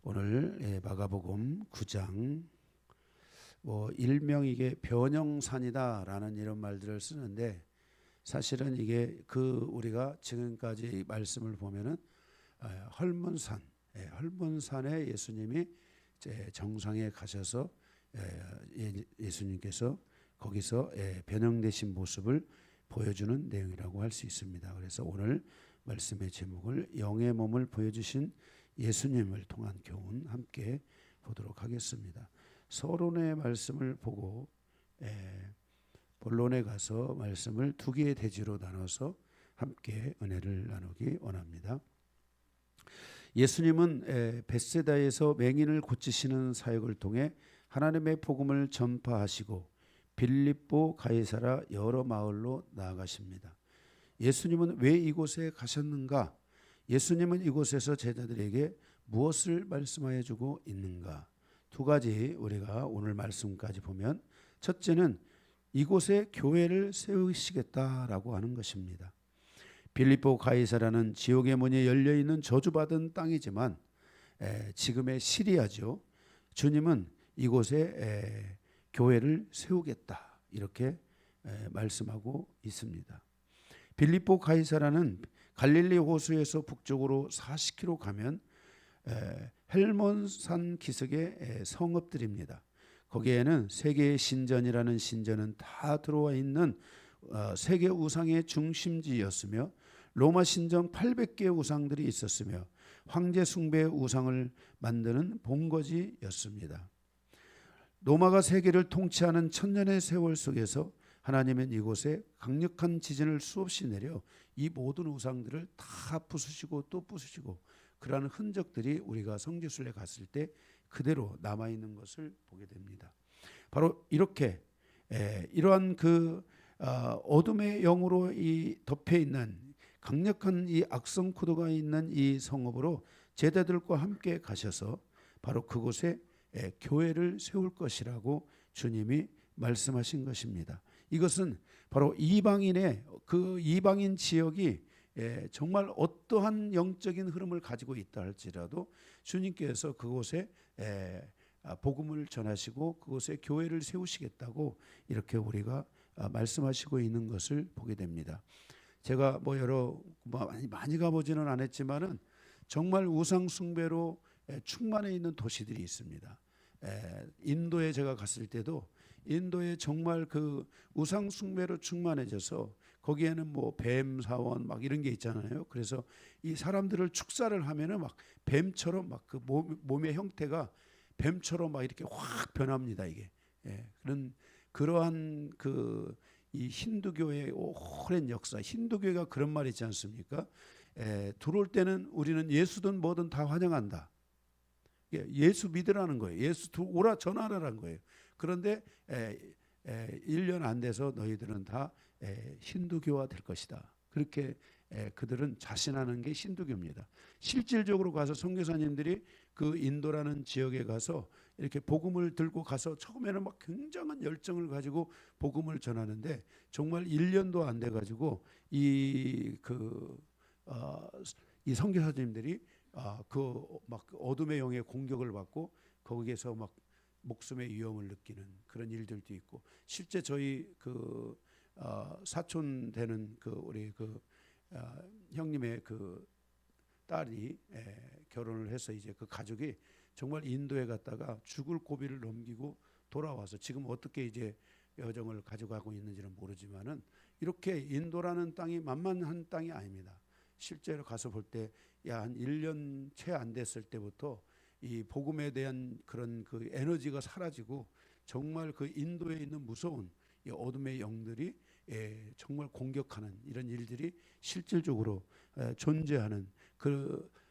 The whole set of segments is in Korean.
오늘 마가복음 9장 일명 이게 변형산이다라는 이런 말들을 쓰는데 사실은 이게 우리가 지금까지 말씀을 보면은 헐몬산, 헐몬산에 예수님이 이제 정상에 가셔서 예수님께서 거기서 변형되신 모습을 보여주는 내용이라고 할 수 있습니다. 그래서 오늘 말씀의 제목을 영의 몸을 보여주신 예수님을 통한 교훈 함께 보도록 하겠습니다. 서론의 말씀을 보고 본론에 가서 말씀을 두 개의 대지로 나눠서 함께 은혜를 나누기 원합니다. 예수님은 벳세다에서 맹인을 고치시는 사역을 통해 하나님의 복음을 전파하시고 빌립보 가이사라 여러 마을로 나아가십니다. 예수님은 왜 이곳에 가셨는가? 예수님은 이곳에서 제자들에게 무엇을 말씀하여 주고 있는가? 두 가지 우리가 오늘 말씀까지 보면, 첫째는 이곳에 교회를 세우시겠다라고 하는 것입니다. 빌립보 가이사라는 지옥의 문이 열려있는 저주받은 땅이지만 지금의 시리아죠. 주님은 이곳에 교회를 세우겠다 이렇게 말씀하고 있습니다. 빌립보 가이사라는 갈릴리 호수에서 북쪽으로 40km 가면 헬몬산 기슭의 성읍들입니다. 거기에는 세계의 신전이라는 신전은 다 들어와 있는 세계 우상의 중심지였으며 로마 신전 800개의 우상들이 있었으며 황제 숭배의 우상을 만드는 본거지였습니다. 로마가 세계를 통치하는 천년의 세월 속에서 하나님은 이곳에 강력한 지진을 수없이 내려 이 모든 우상들을 다 부수시고 또 부수시고 그러한 흔적들이 우리가 성지순례 갔을 때 그대로 남아있는 것을 보게 됩니다. 바로 이렇게 이러한 어둠의 영으로 덮여 있는 강력한 이 악성 코드가 있는 이 성읍으로 제자들과 함께 가셔서 바로 그곳에 교회를 세울 것이라고 주님이 말씀하신 것입니다. 이것은 바로 이방인의 이방인 지역이 정말 어떠한 영적인 흐름을 가지고 있다 할지라도 주님께서 그곳에 복음을 전하시고 그곳에 교회를 세우시겠다고 이렇게 우리가 말씀하시고 있는 것을 보게 됩니다. 제가 많이 가보지는 않았지만은 정말 우상 숭배로 충만해 있는 도시들이 있습니다. 인도에 제가 갔을 때도 인도에 정말 우상 숭배로 충만해져서 거기에는 뱀 사원 이런 게 있잖아요. 그래서 이 사람들을 축사를 하면은 뱀처럼 몸의 형태가 뱀처럼 이렇게 확 변합니다. 이게 그러한 이 힌두교의 오랜 역사, 힌두교가 그런 말 있지 않습니까? 들어올 때는 우리는 예수든 뭐든 다 환영한다. 예수 믿으라는 거예요. 예수 오라 전하라는 거예요. 그런데 1년 안 돼서 너희들은 다 힌두교화 될 것이다. 그렇게 그들은 자신하는 게 힌두교입니다. 실질적으로 가서 선교사님들이 그 인도라는 지역에 가서 이렇게 복음을 들고 가서 처음에는 굉장한 열정을 가지고 복음을 전하는데 정말 1년도 안 돼 가지고 이 선교사님들이 어둠의 영의 공격을 받고 거기에서 목숨의 위험을 느끼는 그런 일들도 있고, 실제 저희 사촌 되는 우리 형님의 딸이 결혼을 해서 이제 그 가족이 정말 인도에 갔다가 죽을 고비를 넘기고 돌아와서 지금 어떻게 이제 여정을 가져가고 있는지는 모르지만은 이렇게 인도라는 땅이 만만한 땅이 아닙니다. 실제로 가서 볼 때 한 1년 채 안 됐을 때부터 이 복음에 대한 그런 에너지가 사라지고 정말 인도에 있는 무서운 이 어둠의 영들이 정말 공격하는 이런 일들이 실질적으로 존재하는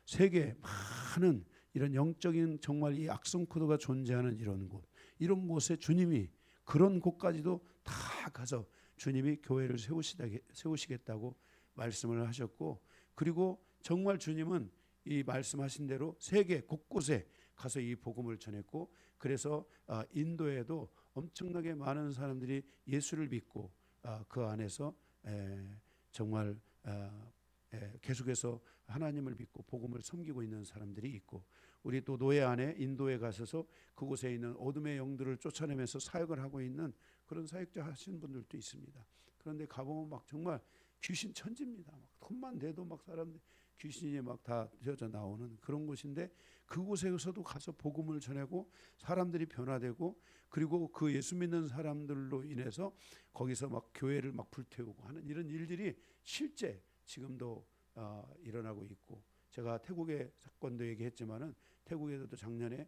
세계 많은 이런 영적인 정말 이 악성 코드가 존재하는 이런 곳에 주님이 그런 곳까지도 다 가서 주님이 교회를 세우시겠다고 말씀을 하셨고, 그리고 정말 주님은 이 말씀하신 대로 세계 곳곳에 가서 이 복음을 전했고, 그래서 인도에도 엄청나게 많은 사람들이 예수를 믿고 그 안에서 정말 계속해서 하나님을 믿고 복음을 섬기고 있는 사람들이 있고, 우리 또 노예 안에 인도에 가셔서 그곳에 있는 어둠의 영들을 쫓아내면서 사역을 하고 있는 그런 사역자 하시는 분들도 있습니다. 그런데 가보면 막 정말 귀신 천지입니다. 막 돈만 대도 막 사람들 귀신이 막 다 되어져 나오는 그런 곳인데, 그곳에서도 가서 복음을 전하고 사람들이 변화되고, 그리고 그 예수 믿는 사람들로 인해서 거기서 막 교회를 막 불태우고 하는 이런 일들이 실제 지금도 일어나고 있고, 제가 태국의 사건도 얘기했지만은 태국에서도 작년에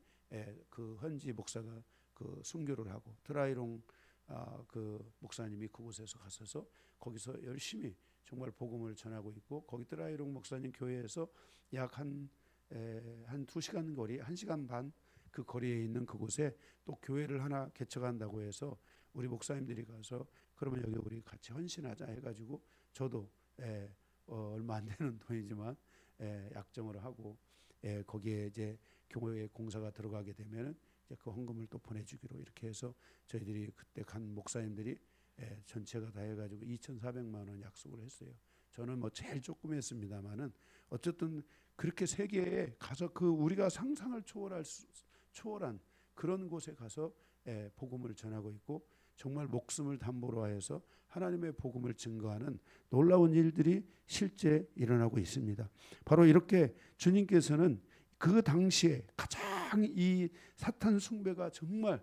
그 현지 목사가 그 순교를 하고, 드라이롱 그 목사님이 그곳에서 가셔서 거기서 열심히 정말 복음을 전하고 있고, 거기 드라이롱 목사님 교회에서 약 한 2시간 거리, 1시간 반 그 거리에 있는 그곳에 또 교회를 하나 개척한다고 해서 우리 목사님들이 가서 그러면 여기 우리 같이 헌신하자 해가지고, 저도 얼마 안 되는 돈이지만 약정을 하고 거기에 이제 교회 공사가 들어가게 되면은 이제 그 헌금을 또 보내주기로 이렇게 해서 저희들이 그때 간 목사님들이 전체가 다 해가지고 2,400만 원 약속을 했어요. 저는 뭐 제일 조금 했습니다만은 어쨌든 그렇게 세계에 가서 그 우리가 상상을 초월한 그런 곳에 가서 복음을 전하고 있고, 정말 목숨을 담보로 하여서 하나님의 복음을 증거하는 놀라운 일들이 실제 일어나고 있습니다. 바로 이렇게 주님께서는 그 당시에 가장 이 사탄 숭배가 정말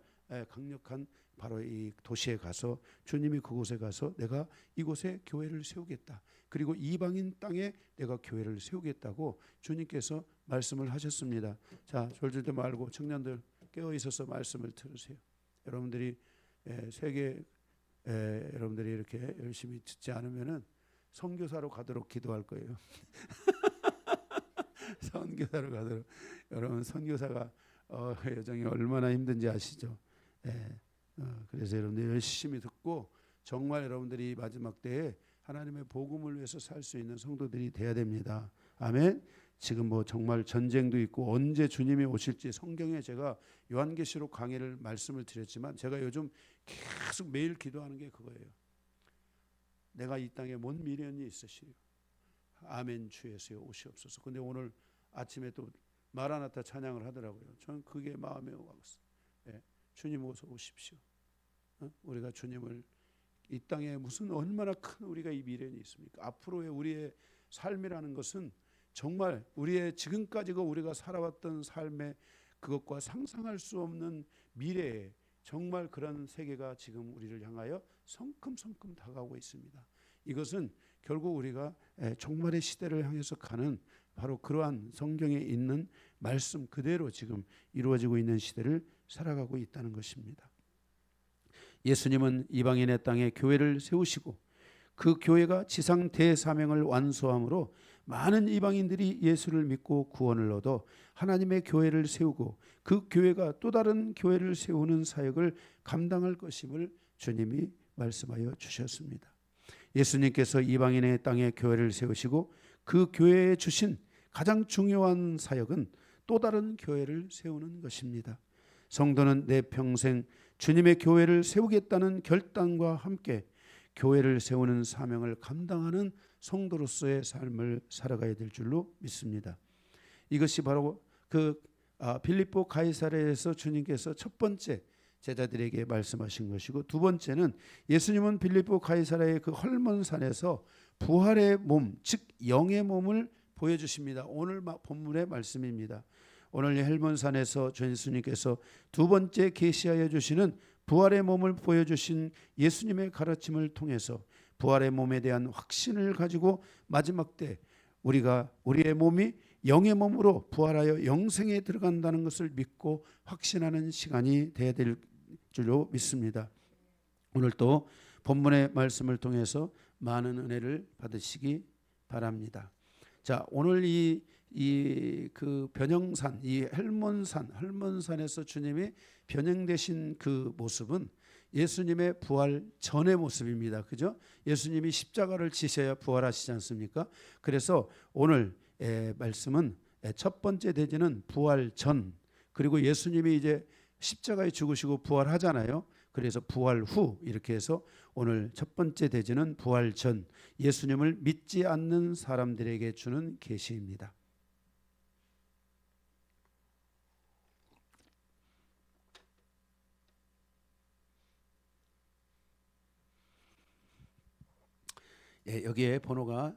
강력한 바로 이 도시에 가서 주님이 그곳에 가서 내가 이곳에 교회를 세우겠다, 그리고 이방인 땅에 내가 교회를 세우겠다고 주님께서 말씀을 하셨습니다. 자, 졸지도 말고 청년들 깨어 있어서 말씀을 들으세요. 여러분들이 세계 여러분들이 이렇게 열심히 듣지 않으면은 선교사로 가도록 기도할 거예요. 선교사로 가도록. 여러분 선교사가 여정이 얼마나 힘든지 아시죠? 그래서 여러분들 열심히 듣고 정말 여러분들이 마지막 때에 하나님의 복음을 위해서 살 수 있는 성도들이 돼야 됩니다. 아멘. 지금 뭐 정말 전쟁도 있고 언제 주님이 오실지 성경에 제가 요한계시록 강의를 말씀을 드렸지만, 제가 요즘 계속 매일 기도하는 게 그거예요. 내가 이 땅에 뭔 미련이 있으시오. 아멘 주 예수여 오시옵소서. 근데 오늘 아침에 또 마라나타 찬양을 하더라고요. 저는 그게 마음에 와갔어요. 주님 어서 오십시오. 우리가 주님을 이 땅에 무슨 얼마나 큰 우리가 이 미련이 있습니까? 앞으로의 우리의 삶이라는 것은 정말 우리의 지금까지가 우리가 살아왔던 삶의 그것과 상상할 수 없는 미래에 정말 그런 세계가 지금 우리를 향하여 성큼성큼 다가오고 있습니다. 이것은 결국 우리가 종말의 시대를 향해서 가는 바로 그러한 성경에 있는 말씀 그대로 지금 이루어지고 있는 시대를 살아가고 있다는 것입니다. 예수님은 이방인의 땅에 교회를 세우시고 그 교회가 지상 대사명을 완수함으로 많은 이방인들이 예수를 믿고 구원을 얻어 하나님의 교회를 세우고 그 교회가 또 다른 교회를 세우는 사역을 감당할 것임을 주님이 말씀하여 주셨습니다. 예수님께서 이방인의 땅에 교회를 세우시고 그 교회에 주신 가장 중요한 사역은 또 다른 교회를 세우는 것입니다. 성도는 내 평생 주님의 교회를 세우겠다는 결단과 함께 교회를 세우는 사명을 감당하는 성도로서의 삶을 살아가야 될 줄로 믿습니다. 이것이 바로 그 빌립보 가이사랴에서 주님께서 첫 번째 제자들에게 말씀하신 것이고, 두 번째는 예수님은 빌립보 가이사랴의 그 헐몬산에서 부활의 몸, 즉 영의 몸을 보여주십니다. 오늘 본문의 말씀입니다. 오늘 헬몬산에서 주 예수님께서 두 번째 계시하여 주시는 부활의 몸을 보여주신 예수님의 가르침을 통해서 부활의 몸에 대한 확신을 가지고 마지막 때 우리의 몸이 영의 몸으로 부활하여 영생에 들어간다는 것을 믿고 확신하는 시간이 되어야 될 줄로 믿습니다. 오늘 또 본문의 말씀을 통해서 많은 은혜를 받으시기 바랍니다. 자, 오늘 그 변형산, 이 헬몬산에서 주님이 변형되신 그 모습은 예수님의 부활 전의 모습입니다. 그죠? 예수님이 십자가를 지셔야 부활하시지 않습니까? 그래서 오늘 말씀은 첫 번째 대지는 부활 전, 그리고 예수님이 이제 십자가에 죽으시고 부활하잖아요. 그래서 부활 후 이렇게 해서 오늘 첫 번째 대지는 부활 전 예수님을 믿지 않는 사람들에게 주는 계시입니다. 예, 여기에 번호가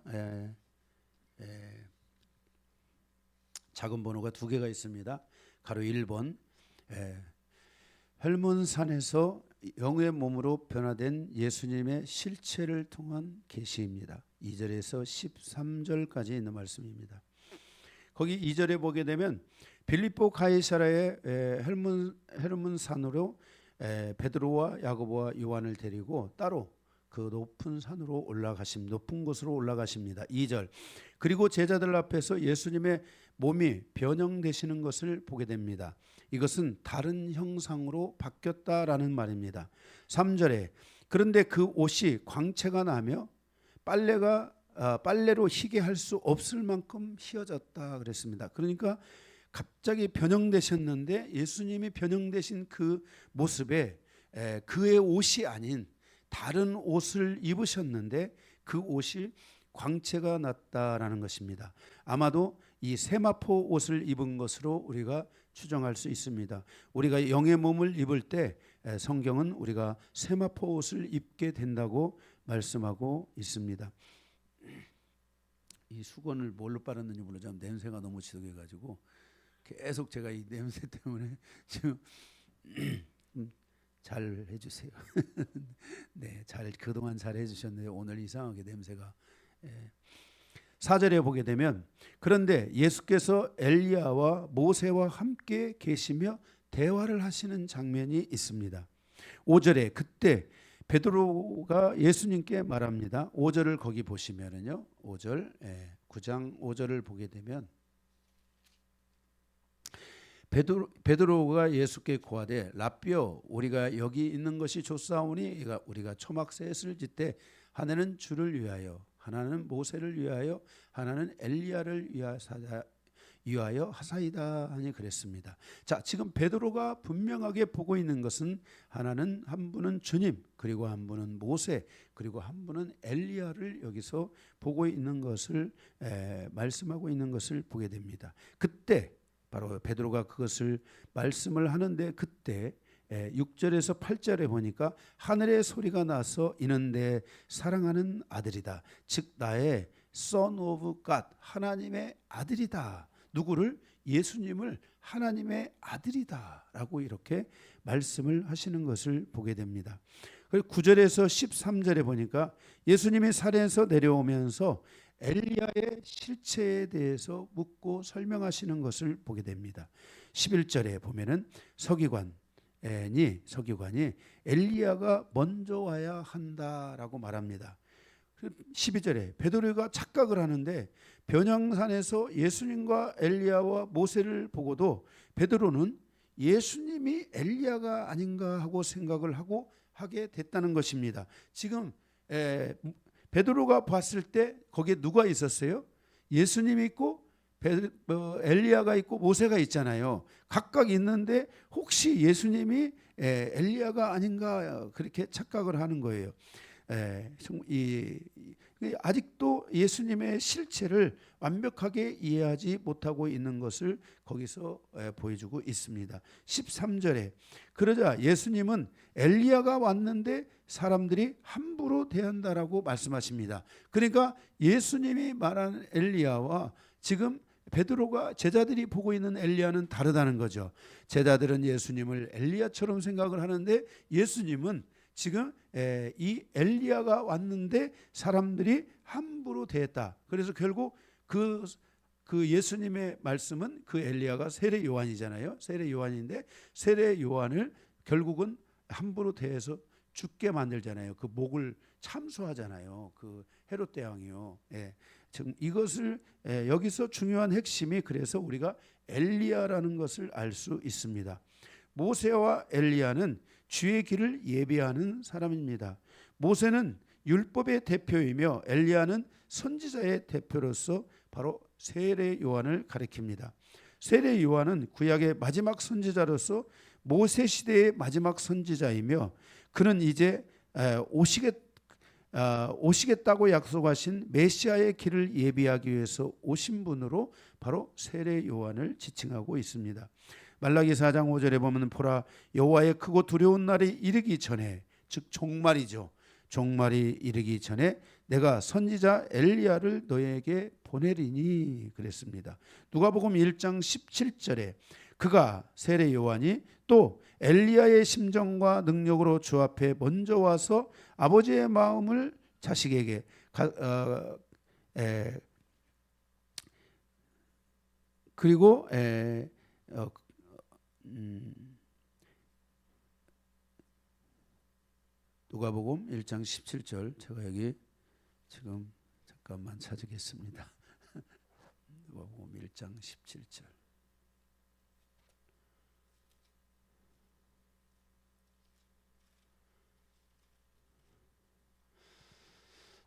작은 번호가 두 개가 있습니다. 가로 1번 헐몬산에서 영의 몸으로 변화된 예수님의 실체를 통한 계시입니다. 2절에서 13절까지 있는 말씀입니다. 거기 2절에 보게 되면 빌립보 가이사라의 헐몬산으로 베드로와 야고보와 요한을 데리고 따로 그 높은 산으로 올라가십니다. 높은 곳으로 올라가십니다. 2절 그리고 제자들 앞에서 예수님의 몸이 변형되시는 것을 보게 됩니다. 이것은 다른 형상으로 바뀌었다라는 말입니다. 3절에 그런데 그 옷이 광채가 나며 빨래로 희게 할 수 없을 만큼 휘어졌다 그랬습니다. 그러니까 갑자기 변형되셨는데 예수님이 변형되신 그 모습에 그의 옷이 아닌 다른 옷을 입으셨는데 그 옷이 광채가 났다라는 것입니다. 아마도 이 세마포 옷을 입은 것으로 우리가 추정할 수 있습니다. 우리가 영의 몸을 입을 때 성경은 우리가 세마포 옷을 입게 된다고 말씀하고 있습니다. 이 수건을 뭘로 빨았는지 모르죠. 냄새가 너무 지독해가지고 계속 제가 이 냄새 때문에 지금 잘 해주세요. 네, 그동안 잘 해주셨는데 오늘 이상하게 냄새가. 4절에 보게 되면 그런데 예수께서 엘리야와 모세와 함께 계시며 대화를 하시는 장면이 있습니다. 5절에 그때 베드로가 예수님께 말합니다. 5절을 거기 보시면은요. 5절 9장 5절을 보게 되면 베드로가 예수께 고하되 라삐여 우리가 여기 있는 것이 좋사오니 우리가 초막셋을 짓되 하나는 주를 위하여 하나는 모세를 위하여 하나는 엘리야를 위하여 하사이다 하니 그랬습니다. 자, 지금 베드로가 분명하게 보고 있는 것은 한 분은 주님, 그리고 한 분은 모세, 그리고 한 분은 엘리야를 여기서 보고 있는 것을 말씀하고 있는 것을 보게 됩니다. 그때 바로 베드로가 그것을 말씀을 하는데 그때 6절에서 8절에 보니까 하늘의 소리가 나서 이는 내 사랑하는 아들이다. 즉 나의 Son of God 하나님의 아들이다. 누구를? 예수님을 하나님의 아들이다라고 이렇게 말씀을 하시는 것을 보게 됩니다. 그리고 9절에서 13절에 보니까 예수님이 산에서 내려오면서 엘리야의 실체에 대해서 묻고 설명하시는 것을 보게 됩니다. 11절에 보면은 서기관이 엘리야가 먼저 와야 한다라고 말합니다. 12절에 베드로가 착각을 하는데 변형산에서 예수님과 엘리야와 모세를 보고도 베드로는 예수님이 엘리야가 아닌가 하고 생각을 하게 됐다는 것입니다. 지금 베드로가 봤을 때 거기에 누가 있었어요? 예수님이 있고 엘리야가 있고 모세가 있잖아요. 각각 있는데 혹시 예수님이 엘리야가 아닌가 그렇게 착각을 하는 거예요. 아직도 예수님의 실체를 완벽하게 이해하지 못하고 있는 것을 거기서 보여주고 있습니다. 13절에 그러자 예수님은 엘리야가 왔는데 사람들이 함부로 대한다라고 말씀하십니다. 그러니까 예수님이 말한 엘리야와 지금 베드로가 제자들이 보고 있는 엘리야는 다르다는 거죠. 제자들은 예수님을 엘리야처럼 생각을 하는데 예수님은 지금 이 엘리야가 왔는데 사람들이 함부로 대했다. 그래서 결국 그 예수님의 말씀은 그 엘리야가 세례 요한이잖아요. 세례 요한인데 세례 요한을 결국은 함부로 대해서 죽게 만들잖아요. 그 목을 참수하잖아요. 그 헤롯 대왕이요. 지금 이것을 여기서 중요한 핵심이 그래서 우리가 엘리야라는 것을 알 수 있습니다. 모세와 엘리야는 주의 길을 예비하는 사람입니다. 모세는 율법의 대표이며 엘리야는 선지자의 대표로서 바로 세례 요한을 가리킵니다. 세례 요한은 구약의 마지막 선지자로서 모세 시대의 마지막 선지자이며 그는 이제 오시겠다고 약속하신 메시아의 길을 예비하기 위해서 오신 분으로 바로 세례 요한을 지칭하고 있습니다. 말라기 4장 5절에 보면 보라 여호와의 크고 두려운 날이 이르기 전에, 즉 종말이죠. 종말이 이르기 전에 내가 선지자 엘리야를 너에게 보내리니 그랬습니다. 누가복음 1장 17절에 그가 세례 요한이 또 엘리야의 심정과 능력으로 주 앞에 먼저 와서 아버지의 마음을 자식에게 그리고 누가복음 1장 17절 제가 여기 지금 잠깐만 찾으겠습니다. 누가복음 1장 17절.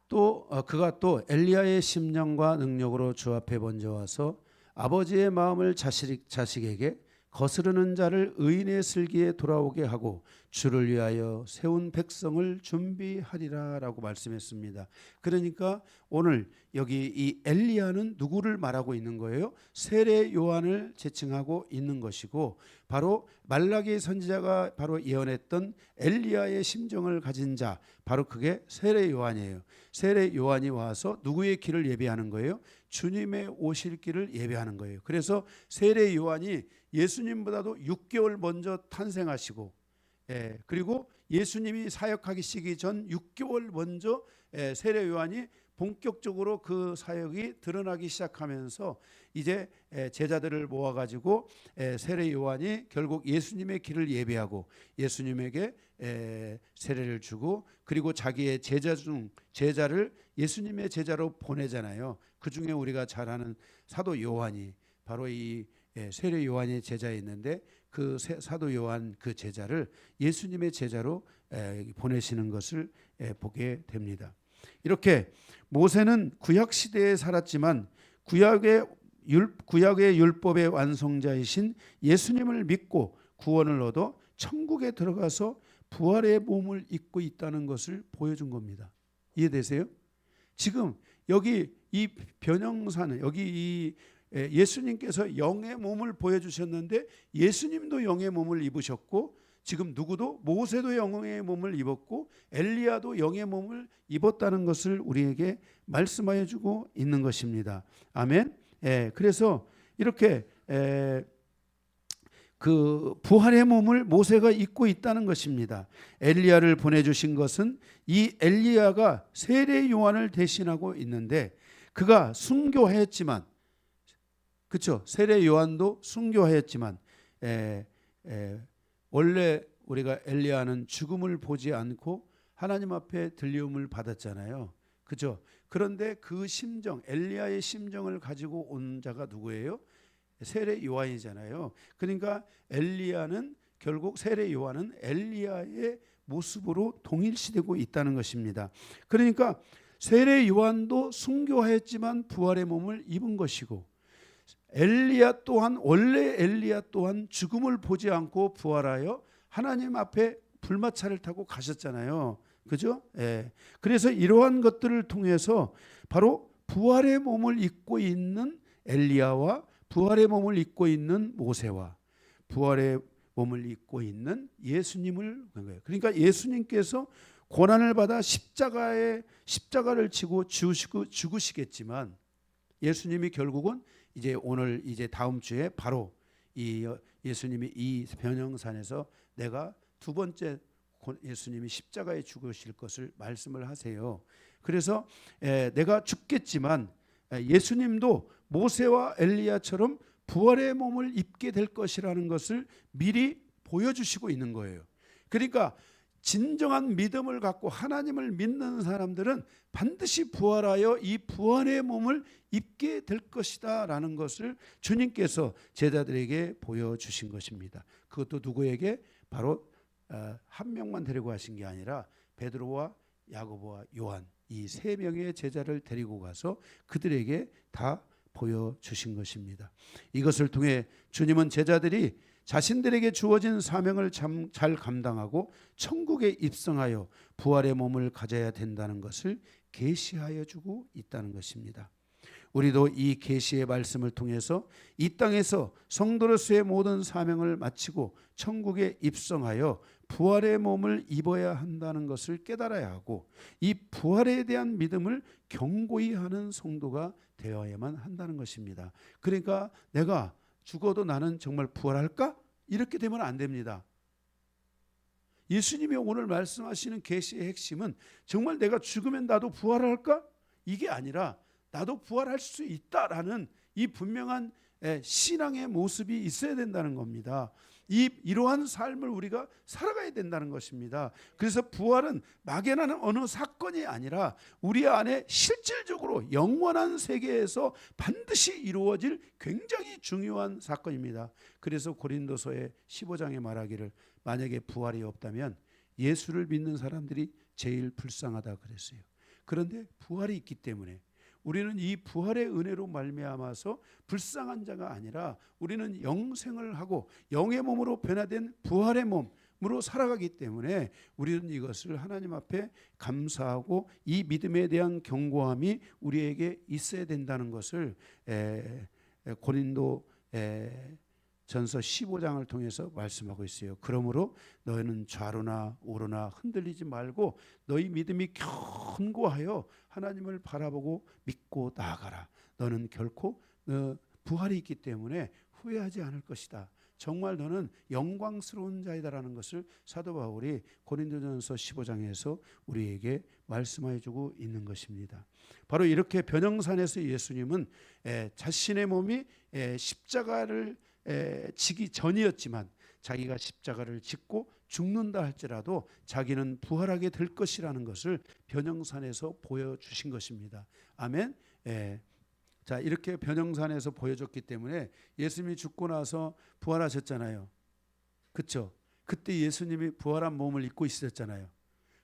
또 그가 또 엘리야의 심령과 능력으로 주 앞에 먼저 와서 아버지의 마음을 자식에게 거스르는 자를 의인의 슬기에 돌아오게 하고 주를 위하여 세운 백성을 준비하리라 라고 말씀했습니다. 그러니까 오늘 여기 이 엘리야는 누구를 말하고 있는 거예요? 세례 요한을 지칭하고 있는 것이고 바로 말라기 선지자가 바로 예언했던 엘리야의 심정을 가진 자, 바로 그게 세례 요한이에요. 세례 요한이 와서 누구의 길을 예비하는 거예요? 주님의 오실 길을 예비하는 거예요. 그래서 세례 요한이 예수님보다도 6개월 먼저 탄생하시고 그리고 예수님이 사역하기 시기 전 6개월 먼저 세례 요한이 본격적으로 그 사역이 드러나기 시작하면서 이제 제자들을 모아가지고 세례 요한이 결국 예수님의 길을 예비하고 예수님에게 세례를 주고 그리고 자기의 제자를 예수님의 제자로 보내잖아요. 그 중에 우리가 잘 아는 사도 요한이 바로 이 세례 요한의 제자였는데 그 사도 요한 그 제자를 예수님의 제자로 보내시는 것을 보게 됩니다. 이렇게 모세는 구약 시대에 살았지만 구약의 율법의 완성자이신 예수님을 믿고 구원을 얻어 천국에 들어가서 부활의 몸을 입고 있다는 것을 보여준 겁니다. 이해되세요? 지금 여기 이 변형사는 여기 이 예수님께서 영의 몸을 보여주셨는데 예수님도 영의 몸을 입으셨고 지금 누구도 모세도 영의 몸을 입었고 엘리야도 영의 몸을 입었다는 것을 우리에게 말씀하여 주고 있는 것입니다. 아멘. 그래서 이렇게 그 부활의 몸을 모세가 입고 있다는 것입니다. 엘리야를 보내주신 것은 이 엘리야가 세례 요한을 대신하고 있는데 그가 순교하였지만 그렇죠. 세례 요한도 순교하였지만 원래 우리가 엘리야는 죽음을 보지 않고 하나님 앞에 들리움을 받았잖아요. 그렇죠. 그런데 그 심정, 엘리야의 심정을 가지고 온 자가 누구예요? 세례 요한이잖아요. 그러니까 엘리야는 결국 세례 요한은 엘리야의 모습으로 동일시되고 있다는 것입니다. 그러니까 세례 요한도 순교하였지만 부활의 몸을 입은 것이고 엘리야 또한 원래 엘리야 또한 죽음을 보지 않고 부활하여 하나님 앞에 불마차를 타고 가셨잖아요. 그죠? 그래서 이러한 것들을 통해서 바로 부활의 몸을 입고 있는 엘리야와 부활의 몸을 입고 있는 모세와 부활의 몸을 입고 있는 예수님을 거예요. 그러니까 예수님께서 고난을 받아 십자가를 지고 죽으시겠지만 예수님이 결국은 이제 오늘 이제 다음 주에 바로 이 예수님이 이 변형산에서 내가 두 번째 예수님이 십자가에 죽으실 것을 말씀을 하세요. 그래서 내가 죽겠지만 예수님도 모세와 엘리야처럼 부활의 몸을 입게 될 것이라는 것을 미리 보여주시고 있는 거예요. 그러니까 진정한 믿음을 갖고 하나님을 믿는 사람들은 반드시 부활하여 이 부활의 몸을 입게 될 것이다 라는 것을 주님께서 제자들에게 보여주신 것입니다. 그것도 누구에게? 바로 한 명만 데리고 가신 게 아니라 베드로와 야고보와 요한 이 세 명의 제자를 데리고 가서 그들에게 다 보여주신 것입니다. 이것을 통해 주님은 제자들이 자신들에게 주어진 사명을 잘 감당하고 천국에 입성하여 부활의 몸을 가져야 된다는 것을 계시하여 주고 있다는 것입니다. 우리도 이 계시의 말씀을 통해서 이 땅에서 성도로서의 모든 사명을 마치고 천국에 입성하여 부활의 몸을 입어야 한다는 것을 깨달아야 하고, 이 부활에 대한 믿음을 견고히 하는 성도가 되어야만 한다는 것입니다. 그러니까 내가 죽어도 나는 정말 부활할까? 이렇게 되면 안 됩니다. 예수님이 오늘 말씀하시는 계시의 핵심은 정말 내가 죽으면 나도 부활할까? 이게 아니라 나도 부활할 수 있다라는 이 분명한 신앙의 모습이 있어야 된다는 겁니다. 이러한 삶을 우리가 살아가야 된다는 것입니다. 그래서 부활은 막연한 어느 사건이 아니라 우리 안에 실질적으로 영원한 세계에서 반드시 이루어질 굉장히 중요한 사건입니다. 그래서 고린도서의 15장에 말하기를 만약에 부활이 없다면 예수를 믿는 사람들이 제일 불쌍하다 그랬어요. 그런데 부활이 있기 때문에 우리는 이 부활의 은혜로 말미암아서 불쌍한 자가 아니라 우리는 영생을 하고 영의 몸으로 변화된 부활의 몸으로 살아가기 때문에 우리는 이것을 하나님 앞에 감사하고 이 믿음에 대한 견고함이 우리에게 있어야 된다는 것을 고린도 전서 15장을 통해서 말씀하고 있어요. 그러므로 너희는 좌로나 우로나 흔들리지 말고 너희 믿음이 견고하여 하나님을 바라보고 믿고 나아가라. 너는 결코 부활이 있기 때문에 후회하지 않을 것이다. 정말 너는 영광스러운 자이다라는 것을 사도 바울이 고린도전서 15장에서 우리에게 말씀해 주고 있는 것입니다. 바로 이렇게 변형산에서 예수님은 자신의 몸이 십자가를 지기 전이었지만 자기가 십자가를 짓고 죽는다 할지라도 자기는 부활하게 될 것이라는 것을 변형산에서 보여주신 것입니다. 아멘. 자, 이렇게 변형산에서 보여줬기 때문에 예수님이 죽고 나서 부활하셨잖아요. 그렇죠? 그때 예수님이 부활한 몸을 입고 있었잖아요.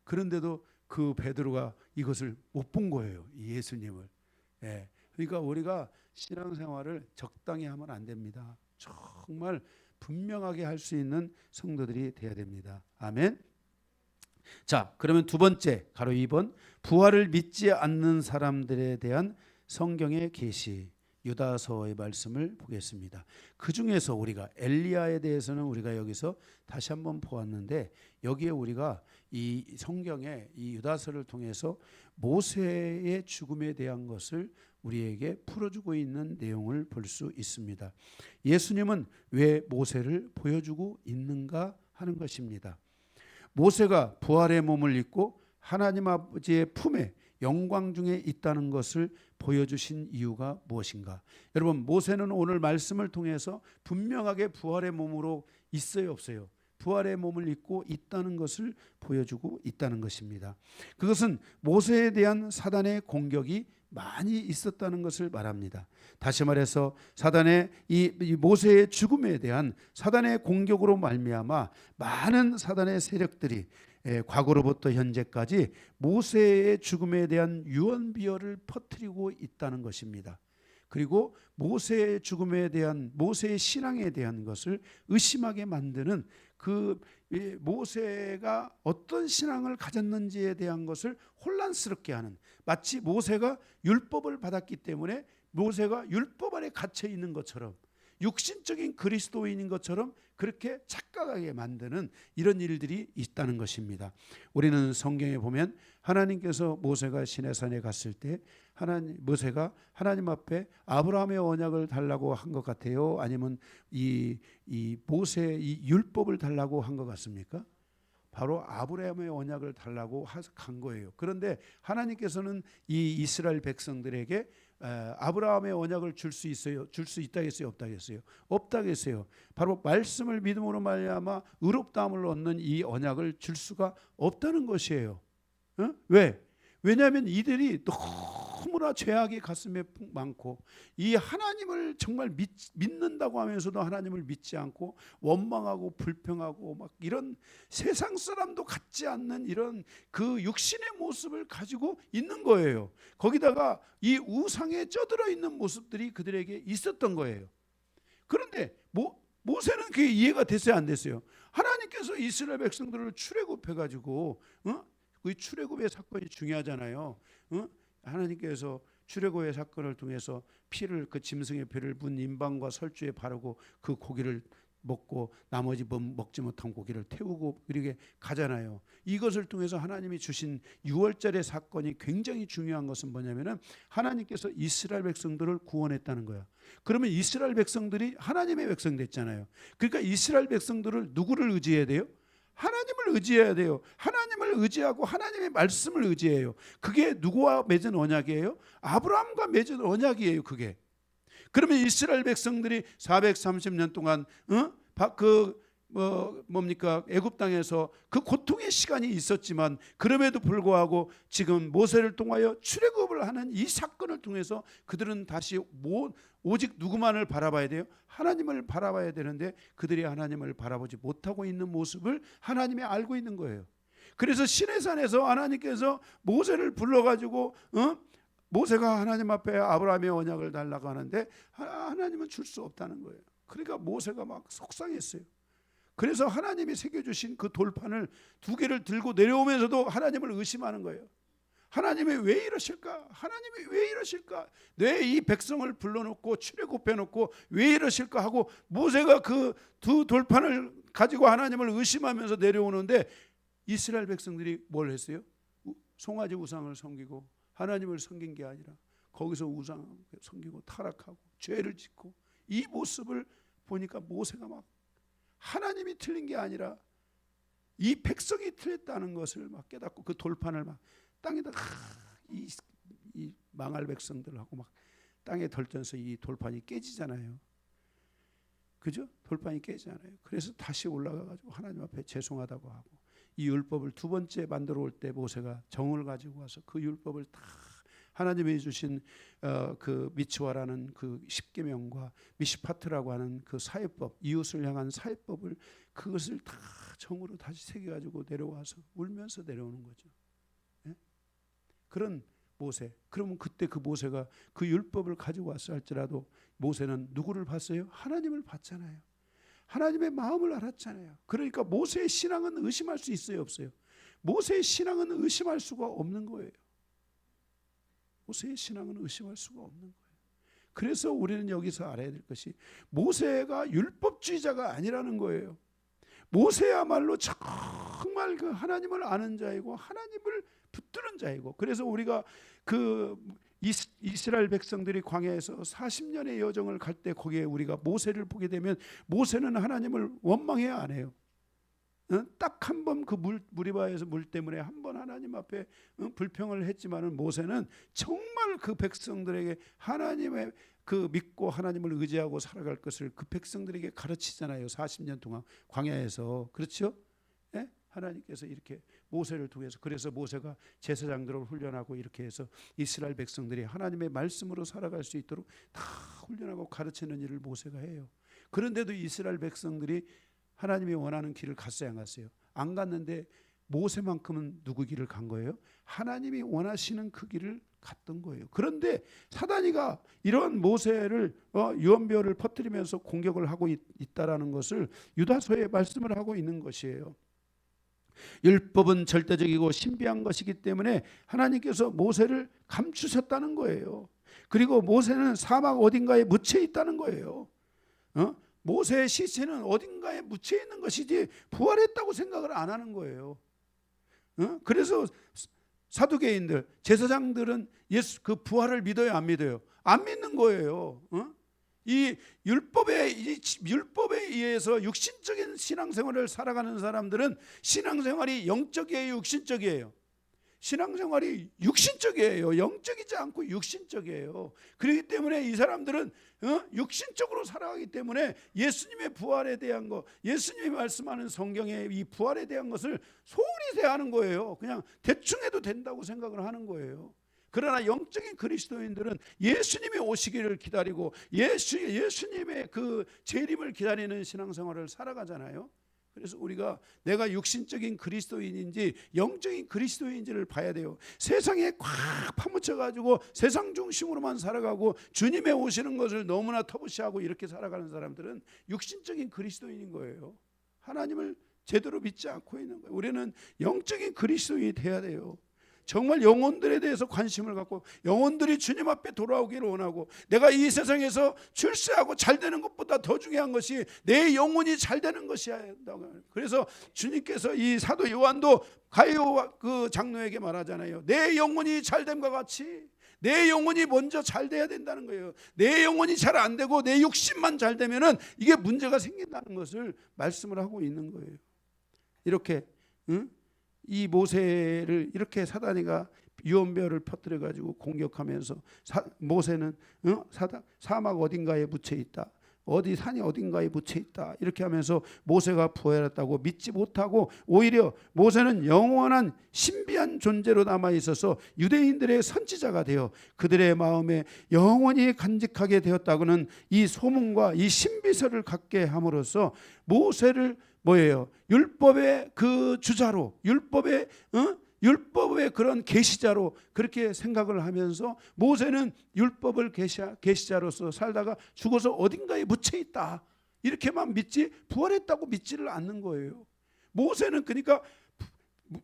그런데도 그 베드로가 이것을 못 본 거예요. 이 예수님을. 그러니까 우리가 신앙생활을 적당히 하면 안 됩니다. 정말 분명하게 할 수 있는 성도들이 되어야 됩니다. 아멘. 자, 그러면 두 번째 가로 2번 부활을 믿지 않는 사람들에 대한 성경의 계시 유다서의 말씀을 보겠습니다. 그 중에서 우리가 엘리야에 대해서는 우리가 여기서 다시 한번 보았는데, 여기에 우리가 이 성경의 이 유다서를 통해서 모세의 죽음에 대한 것을 우리에게 풀어주고 있는 내용을 볼 수 있습니다. 예수님은 왜 모세를 보여주고 있는가 하는 것입니다. 모세가 부활의 몸을 입고 하나님 아버지의 품에 영광 중에 있다는 것을 보여주신 이유가 무엇인가? 여러분, 모세는 오늘 말씀을 통해서 분명하게 부활의 몸으로 있어요, 없어요? 부활의 몸을 입고 있다는 것을 보여주고 있다는 것입니다. 그것은 모세에 대한 사단의 공격이 많이 있었다는 것을 말합니다. 다시 말해서 사단의 이 모세의 죽음에 대한 사단의 공격으로 말미암아 많은 사단의 세력들이 과거로부터 현재까지 모세의 죽음에 대한 유언비어를 퍼뜨리고 있다는 것입니다. 그리고 모세의 죽음에 대한 모세의 신앙에 대한 것을 의심하게 만드는 그 모세가 어떤 신앙을 가졌는지에 대한 것을 혼란스럽게 하는, 마치 모세가 율법을 받았기 때문에 모세가 율법 안에 갇혀 있는 것처럼, 육신적인 그리스도인인 것처럼 그렇게 착각하게 만드는 이런 일들이 있다는 것입니다. 우리는 성경에 보면 하나님께서 모세가 시내산에 갔을 때 모세가 하나님 앞에 아브라함의 언약을 달라고 한 것 같아요? 아니면 이 모세의 이 율법을 달라고 한 것 같습니까? 바로 아브라함의 언약을 달라고 한 거예요. 그런데 하나님께서는 이 이스라엘 백성들에게 아브라함의 언약을 줄 수 있어요? 줄 수 있다겠어요? 없다겠어요? 없다겠어요. 바로 말씀을 믿음으로 말미암아 의롭다함을 얻는 이 언약을 줄 수가 없다는 것이에요. 왜? 왜냐하면 이들이 너무나 죄악이 가슴에 많고 이 하나님을 정말 믿는다고 하면서도 하나님을 믿지 않고 원망하고 불평하고 막 이런 세상 사람도 갖지 않는 이런 그 육신의 모습을 가지고 있는 거예요. 거기다가 이 우상에 쩌들어 있는 모습들이 그들에게 있었던 거예요. 그런데 모세는 그게 이해가 됐어요, 안 됐어요? 하나님께서 이스라엘 백성들을 출애굽해가지고 그 출애굽의 사건이 중요하잖아요. 하나님께서 출애굽의 사건을 통해서 피를, 그 짐승의 피를 문 임방과 설주에 바르고 그 고기를 먹고 나머지 먹지 못한 고기를 태우고 이렇게 가잖아요. 이것을 통해서 하나님이 주신 6월절의 사건이 굉장히 중요한 것은 뭐냐면은 하나님께서 이스라엘 백성들을 구원했다는 거야. 그러면 이스라엘 백성들이 하나님의 백성 됐잖아요. 그러니까 이스라엘 백성들을 누구를 의지해야 돼요? 하나님을 의지해야 돼요. 하나님을 의지하고 하나님의 말씀을 의지해요. 그게 누구와 맺은 언약이에요? 아브라함과 맺은 언약이에요. 그게. 그러면 이스라엘 백성들이 430년 동안 애굽 땅에서 그 고통의 시간이 있었지만 그럼에도 불구하고 지금 모세를 통하여 출애굽을 하는 이 사건을 통해서 그들은 다시 오직 누구만을 바라봐야 돼요? 하나님을 바라봐야 되는데 그들이 하나님을 바라보지 못하고 있는 모습을 하나님이 알고 있는 거예요. 그래서 시내산에서 하나님께서 모세를 불러가지고 모세가 하나님 앞에 아브라함의 언약을 달라고 하는데 하나님은 줄 수 없다는 거예요. 그러니까 모세가 막 속상했어요. 그래서 하나님이 새겨주신 그 돌판을 2개를 들고 내려오면서도 하나님을 의심하는 거예요. 하나님이 왜 이러실까? 하나님이 왜 이러실까? 내 이 백성을 불러놓고 출애굽해놓고 왜 이러실까 하고 모세가 그 2 돌판을 가지고 하나님을 의심하면서 내려오는데 이스라엘 백성들이 뭘 했어요? 송아지 우상을 섬기고 하나님을 섬긴 게 아니라 거기서 우상 섬기고 타락하고 죄를 짓고 이 모습을 보니까 모세가 막 하나님이 틀린 게 아니라 이 백성이 틀렸다는 것을 막 깨닫고 그 돌판을 막 땅에다 이 망할 백성들하고 막 땅에 덜전서 이 돌판이 깨지잖아요. 그죠? 돌판이 깨지잖아요. 그래서 다시 올라가가지고 하나님 앞에 죄송하다고 하고 이 율법을 2번째 만들어 올 때 모세가 정을 가지고 와서 그 율법을 다 하나님이 주신 그 미츠와라는 그 10계명과 미시파트라고 하는 그 사회법, 이웃을 향한 사회법을 그것을 다 정으로 다시 새겨가지고 내려와서 울면서 내려오는 거죠. 예? 그런 모세. 그러면 그때 그 모세가 그 율법을 가지고 왔어 할지라도 모세는 누구를 봤어요? 하나님을 봤잖아요. 하나님의 마음을 알았잖아요. 그러니까 모세의 신앙은 의심할 수 있어요, 없어요? 모세의 신앙은 의심할 수가 없는 거예요. 모세의 신앙은 의심할 수가 없는 거예요. 그래서 우리는 여기서 알아야 될 것이 모세가 율법주의자가 아니라는 거예요. 모세야말로 정말 그 하나님을 아는 자이고 하나님을 붙드는 자이고, 그래서 우리가 그 이스라엘 백성들이 광야에서 40년의 여정을 갈 때 거기에 우리가 모세를 보게 되면 모세는 하나님을 원망해야 안 해요. 딱 한 번 그 무리바에서 물 때문에 한 번 하나님 앞에 불평을 했지만은 모세는 정말 그 백성들에게 하나님의 그 믿고 하나님을 의지하고 살아갈 것을 그 백성들에게 가르치잖아요. 40년 동안 광야에서. 그렇죠? 예? 하나님께서 이렇게 모세를 통해서, 그래서 모세가 제사장들을 훈련하고 이렇게 해서 이스라엘 백성들이 하나님의 말씀으로 살아갈 수 있도록 다 훈련하고 가르치는 일을 모세가 해요. 그런데도 이스라엘 백성들이 하나님이 원하는 길을 갔어요, 안 갔어요? 안 갔는데 모세만큼은 누구 길을 간 거예요? 하나님이 원하시는 그 길을 갔던 거예요. 그런데 사단이가 이런 모세를 유언비어를 퍼뜨리면서 공격을 하고 있다라는 것을 유다서에 말씀을 하고 있는 것이에요. 율법은 절대적이고 신비한 것이기 때문에 하나님께서 모세를 감추셨다는 거예요. 그리고 모세는 사막 어딘가에 묻혀 있다는 거예요. 모세의 시체는 어딘가에 묻혀 있는 것이지 부활했다고 생각을 안 하는 거예요. 그래서 사두개인들, 제사장들은 예수 그 부활을 믿어요, 안 믿어요? 안 믿는 거예요. 이 율법에 의해서 육신적인 신앙생활을 살아가는 사람들은 신앙생활이 영적이에요, 육신적이에요? 신앙생활이 육신적이에요. 영적이지 않고 육신적이에요. 그렇기 때문에 이 사람들은 육신적으로 살아가기 때문에 예수님의 부활에 대한 것, 예수님이 말씀하는 성경의 이 부활에 대한 것을 소홀히 대하는 거예요. 그냥 대충 해도 된다고 생각을 하는 거예요. 그러나 영적인 그리스도인들은 예수님이 오시기를 기다리고 예수님의 그 재림을 기다리는 신앙생활을 살아가잖아요. 그래서 우리가 내가 육신적인 그리스도인인지 영적인 그리스도인지를 봐야 돼요. 세상에 꽉 파묻혀 가지고 세상 중심으로만 살아가고 주님의 오시는 것을 너무나 터부시하고 이렇게 살아가는 사람들은 육신적인 그리스도인인 거예요. 하나님을 제대로 믿지 않고 있는 거예요. 우리는 영적인 그리스도인이 돼야 돼요. 정말 영혼들에 대해서 관심을 갖고 영혼들이 주님 앞에 돌아오기를 원하고, 내가 이 세상에서 출세하고 잘 되는 것보다 더 중요한 것이 내 영혼이 잘 되는 것이야. 그래서 주님께서 이 사도 요한도 가이오 그 장로에게 말하잖아요. 내 영혼이 잘됨과 같이 내 영혼이 먼저 잘 돼야 된다는 거예요. 내 영혼이 잘 안 되고 내 육신만 잘 되면은 이게 문제가 생긴다는 것을 말씀을 하고 있는 거예요. 이렇게 이 모세를 이렇게 사단이가 유언별을 퍼뜨려 가지고 공격하면서 모세는 사막 어딘가에 묻혀 있다, 어디 산이 어딘가에 묻혀 있다 이렇게 하면서 모세가 부활했다고 믿지 못하고, 오히려 모세는 영원한 신비한 존재로 남아 있어서 유대인들의 선지자가 되어 그들의 마음에 영원히 간직하게 되었다고는 이 소문과 이 신비설을 갖게 함으로써 모세를 뭐예요? 율법의 그 주자로, 율법의 그런 계시자로 그렇게 생각을 하면서 모세는 율법을 계시자로서 살다가 죽어서 어딘가에 묻혀 있다 이렇게만 믿지 부활했다고 믿지를 않는 거예요. 모세는 그러니까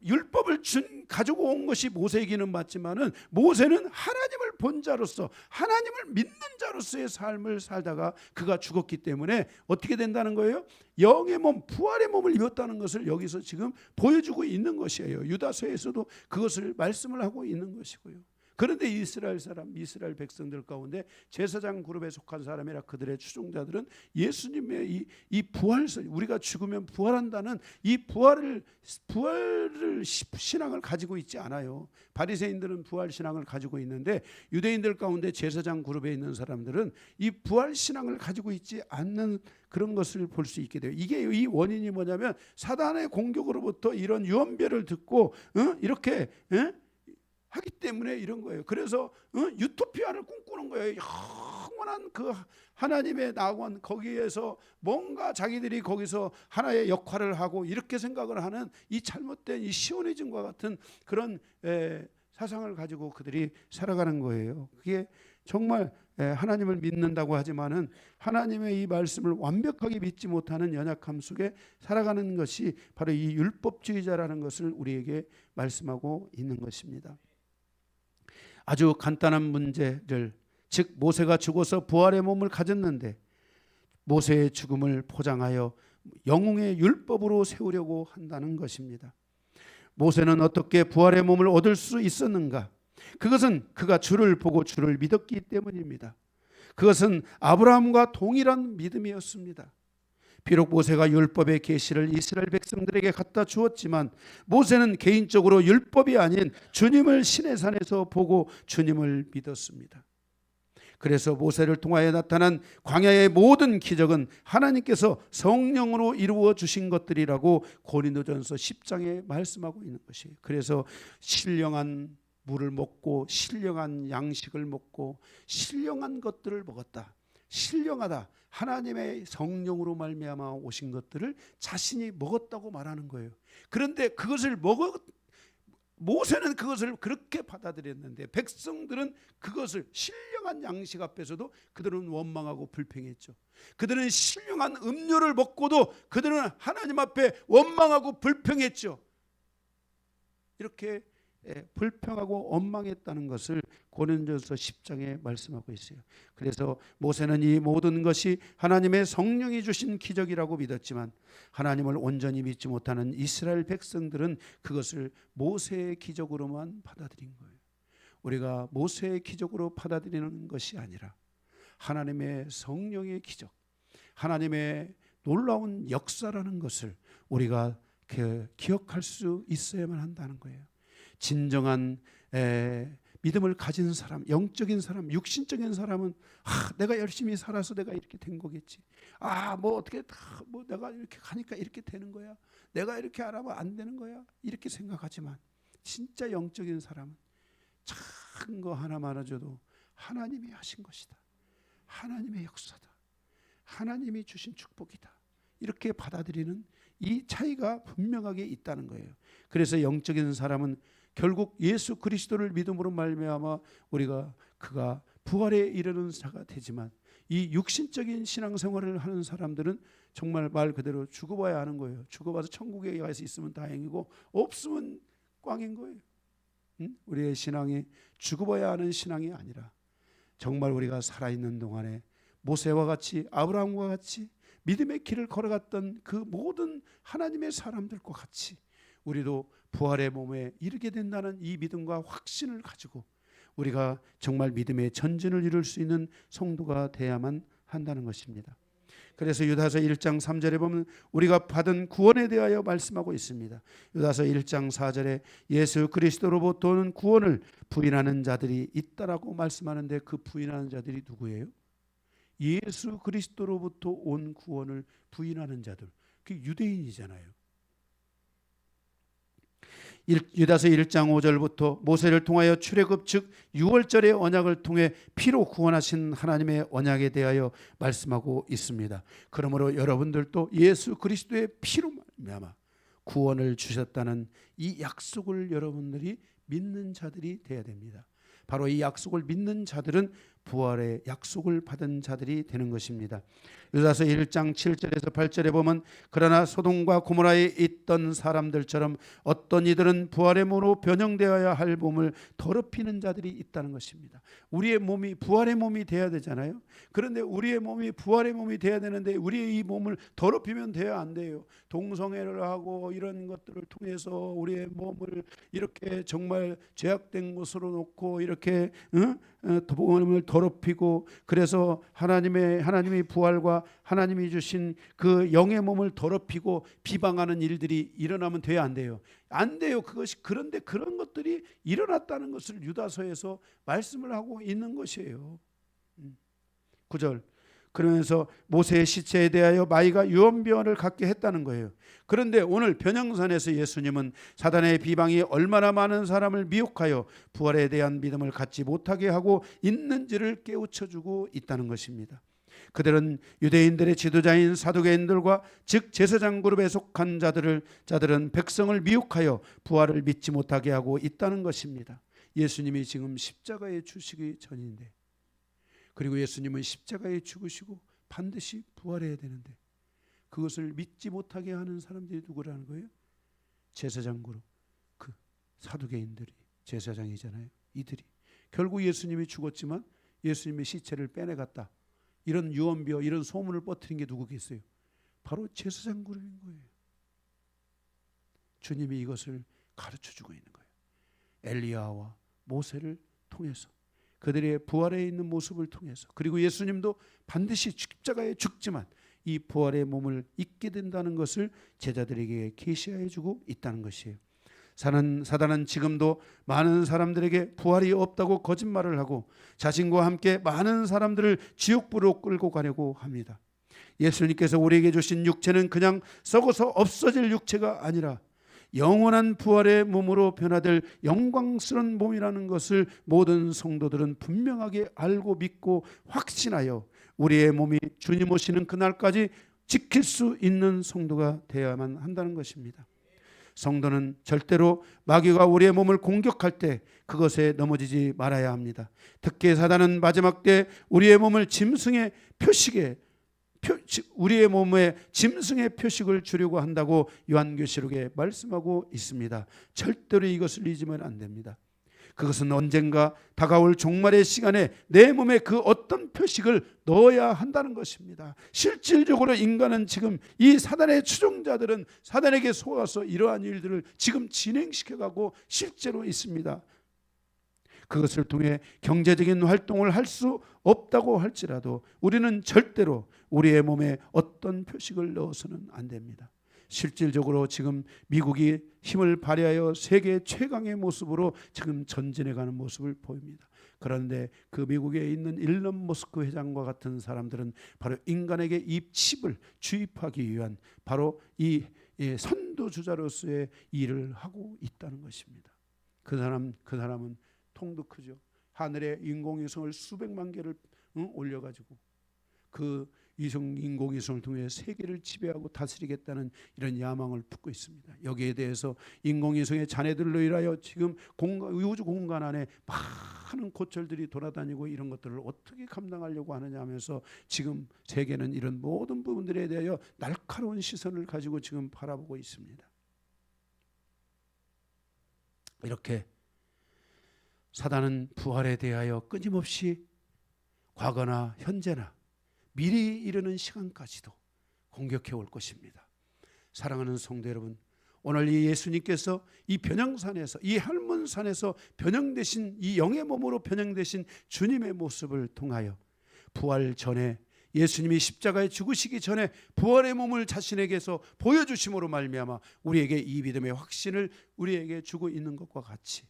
율법을 가지고 온 것이 모세이기는 맞지만은 모세는 하나님을 본 자로서 하나님을 믿는 자로서의 삶을 살다가 그가 죽었기 때문에 어떻게 된다는 거예요? 영의 몸, 부활의 몸을 입었다는 것을 여기서 지금 보여주고 있는 것이에요. 유다서에서도 그것을 말씀을 하고 있는 것이고요. 그런데 이스라엘 백성들 가운데 제사장 그룹에 속한 사람이라 그들의 추종자들은 예수님의 이 부활설, 우리가 죽으면 부활한다는 이 부활을 신앙을 가지고 있지 않아요. 바리새인들은 부활 신앙을 가지고 있는데 유대인들 가운데 제사장 그룹에 있는 사람들은 이 부활 신앙을 가지고 있지 않는 그런 것을 볼 수 있게 돼요. 이게 이 원인이 뭐냐면 사단의 공격으로부터 이런 유언별을 듣고 이렇게 하기 때문에 이런 거예요. 그래서 유토피아를 꿈꾸는 거예요. 영원한 그 하나님의 낙원, 거기에서 뭔가 자기들이 거기서 하나의 역할을 하고 이렇게 생각을 하는 이 잘못된 이 시오니즘과 같은 그런 사상을 가지고 그들이 살아가는 거예요. 그게 정말 하나님을 믿는다고 하지만은 하나님의 이 말씀을 완벽하게 믿지 못하는 연약함 속에 살아가는 것이 바로 이 율법주의자라는 것을 우리에게 말씀하고 있는 것입니다. 아주 간단한 문제를, 즉 모세가 죽어서 부활의 몸을 가졌는데 모세의 죽음을 포장하여 영웅의 율법으로 세우려고 한다는 것입니다. 모세는 어떻게 부활의 몸을 얻을 수 있었는가? 그것은 그가 주를 보고 주를 믿었기 때문입니다. 그것은 아브라함과 동일한 믿음이었습니다. 비록 모세가 율법의 계시를 이스라엘 백성들에게 갖다 주었지만 모세는 개인적으로 율법이 아닌 주님을 시내산에서 보고 주님을 믿었습니다. 그래서 모세를 통하여 나타난 광야의 모든 기적은 하나님께서 성령으로 이루어 주신 것들이라고 고린도전서 10장에 말씀하고 있는 것이에요. 그래서 신령한 물을 먹고 신령한 양식을 먹고 신령한 것들을 먹었다. 신령하다. 하나님의 성령으로 말미암아 오신 것들을 자신이 먹었다고 말하는 거예요. 그런데 모세는 그것을 그렇게 받아들였는데 백성들은 그것을 신령한 양식 앞에서도 그들은 원망하고 불평했죠. 그들은 신령한 음료를 먹고도 그들은 하나님 앞에 원망하고 불평했죠. 이렇게 불평하고 원망했다는 것을 고린도전서 10장에 말씀하고 있어요. 그래서 모세는 이 모든 것이 하나님의 성령이 주신 기적이라고 믿었지만 하나님을 온전히 믿지 못하는 이스라엘 백성들은 그것을 모세의 기적으로만 받아들인 거예요. 우리가 모세의 기적으로 받아들이는 것이 아니라 하나님의 성령의 기적, 하나님의 놀라운 역사라는 것을 우리가 기억할 수 있어야만 한다는 거예요. 진정한 믿음을 가진 사람, 영적인 사람, 육신적인 사람은 내가 열심히 살아서 내가 이렇게 된 거겠지. 뭐 어떻게 뭐 내가 이렇게 가니까 이렇게 되는 거야. 내가 이렇게 안 하면 안 되는 거야. 이렇게 생각하지만 진짜 영적인 사람은 작은 거 하나만 줘도 하나님이 하신 것이다. 하나님의 역사다. 하나님이 주신 축복이다. 이렇게 받아들이는 이 차이가 분명하게 있다는 거예요. 그래서 영적인 사람은 결국 예수 그리스도를 믿음으로 말미암아 그가 부활에 이르는 자가 되지만, 이 육신적인 신앙생활을 하는 사람들은 정말 말 그대로 죽어봐야 하는 거예요. 죽어봐서 천국에 가서 있으면 다행이고 없으면 꽝인 거예요. 우리의 신앙이 죽어봐야 하는 신앙이 아니라 정말 우리가 살아있는 동안에 모세와 같이, 아브라함과 같이 믿음의 길을 걸어갔던 그 모든 하나님의 사람들과 같이 우리도 부활의 몸에 이르게 된다는 이 믿음과 확신을 가지고 우리가 정말 믿음의 전진을 이룰 수 있는 성도가 돼야만 한다는 것입니다. 그래서 유다서 1장 3절에 보면 우리가 받은 구원에 대하여 말씀하고 있습니다. 유다서 1장 4절에 예수 그리스도로부터 오는 구원을 부인하는 자들이 있다라고 말씀하는데, 그 부인하는 자들이 누구예요? 예수 그리스도로부터 온 구원을 부인하는 자들, 그 유대인이잖아요. 유다서 1장 5절부터 모세를 통하여 출애굽 즉 6월절의 언약을 통해 피로 구원하신 하나님의 언약에 대하여 말씀하고 있습니다. 그러므로 여러분들도 예수 그리스도의 피로 말미암아 구원을 주셨다는 이 약속을 여러분들이 믿는 자들이 되어야 됩니다. 바로 이 약속을 믿는 자들은 부활의 약속을 받은 자들이 되는 것입니다. 유다서 1장 7절에서 8절에 보면 그러나 소돔과 고모라에 있던 사람들처럼 어떤 이들은 부활의 몸으로 변형되어야 할 몸을 더럽히는 자들이 있다는 것입니다. 우리의 몸이 부활의 몸이 돼야 되잖아요. 그런데 우리의 몸이 부활의 몸이 돼야 되는데 우리의 이 몸을 더럽히면 돼야 안 돼요. 동성애를 하고 이런 것들을 통해서 우리의 몸을 이렇게 정말 죄악된 것으로 놓고 이렇게 몸을 더럽히고, 그래서 하나님의 부활과 하나님이 주신 그 영의 몸을 더럽히고 비방하는 일들이 일어나면 돼야 안 돼요? 안 돼요. 그런데 그런 것들이 일어났다는 것을 유다서에서 말씀을 하고 있는 것이에요. 9절, 그러면서 모세의 시체에 대하여 마귀가 유언비어를 갖게 했다는 거예요. 그런데 오늘 변형산에서 예수님은 사단의 비방이 얼마나 많은 사람을 미혹하여 부활에 대한 믿음을 갖지 못하게 하고 있는지를 깨우쳐주고 있다는 것입니다. 그들은 유대인들의 지도자인 사두개인들과 즉 제사장 그룹에 속한 자들은 백성을 미혹하여 부활을 믿지 못하게 하고 있다는 것입니다. 예수님이 지금 십자가에 죽으시기 전인데, 그리고 예수님은 십자가에 죽으시고 반드시 부활해야 되는데 그것을 믿지 못하게 하는 사람들이 누구라는 거예요? 제사장 그룹, 그 사두개인들이 제사장이잖아요. 이들이 결국 예수님이 죽었지만 예수님의 시체를 빼내갔다, 이런 유언비어, 이런 소문을 퍼뜨린 게 누구겠어요? 바로 제사장 그룹인 거예요. 주님이 이것을 가르쳐주고 있는 거예요. 엘리야와 모세를 통해서, 그들의 부활에 있는 모습을 통해서, 그리고 예수님도 반드시 십자가에 죽지만 이 부활의 몸을 입게 된다는 것을 제자들에게 계시해 주고 있다는 것이에요. 사단은 지금도 많은 사람들에게 부활이 없다고 거짓말을 하고 자신과 함께 많은 사람들을 지옥불로 끌고 가려고 합니다. 예수님께서 우리에게 주신 육체는 그냥 썩어서 없어질 육체가 아니라 영원한 부활의 몸으로 변화될 영광스러운 몸이라는 것을 모든 성도들은 분명하게 알고 믿고 확신하여 우리의 몸이 주님 오시는 그날까지 지킬 수 있는 성도가 되어야만 한다는 것입니다. 성도는 절대로 마귀가 우리의 몸을 공격할 때 그것에 넘어지지 말아야 합니다. 특히 사단은 마지막 때 우리의 몸을 짐승의 표식에, 우리의 몸에 짐승의 표식을 주려고 한다고 요한계시록에 말씀하고 있습니다. 절대로 이것을 잊으면 안 됩니다. 그것은 언젠가 다가올 종말의 시간에 내 몸에 그 어떤 표식을 넣어야 한다는 것입니다. 실질적으로 인간은 지금 이 사단의 추종자들은 사단에게 속아서 이러한 일들을 지금 진행시켜가고 실제로 있습니다. 그것을 통해 경제적인 활동을 할 수 없다고 할지라도 우리는 절대로 우리의 몸에 어떤 표식을 넣어서는 안 됩니다. 실질적으로 지금 미국이 힘을 발휘하여 세계 최강의 모습으로 지금 전진해가는 모습을 보입니다. 그런데 그 미국에 있는 일론 머스크 회장과 같은 사람들은 바로 인간에게 이 칩을 주입하기 위한 바로 이 선도주자로서의 일을 하고 있다는 것입니다. 그 사람은 통도 크죠. 하늘에 인공위성을 수백만 개를 올려가지고 그 인공위성을 통해 세계를 지배하고 다스리겠다는 이런 야망을 품고 있습니다. 여기에 대해서 인공위성의 잔해들로 인하여 지금 우주 공간 안에 많은 고철들이 돌아다니고 이런 것들을 어떻게 감당하려고 하느냐 하면서 지금 세계는 이런 모든 부분들에 대하여 날카로운 시선을 가지고 지금 바라보고 있습니다. 이렇게 사단은 부활에 대하여 끊임없이 과거나 현재나 미리 이르는 시간까지도 공격해 올 것입니다. 사랑하는 성도 여러분, 오늘 이 예수님께서 이 변형산에서, 이 할문산에서 변형되신, 이 영의 몸으로 변형되신 주님의 모습을 통하여 부활 전에, 예수님이 십자가에 죽으시기 전에 부활의 몸을 자신에게서 보여주심으로 말미암아 우리에게 이 믿음의 확신을 우리에게 주고 있는 것과 같이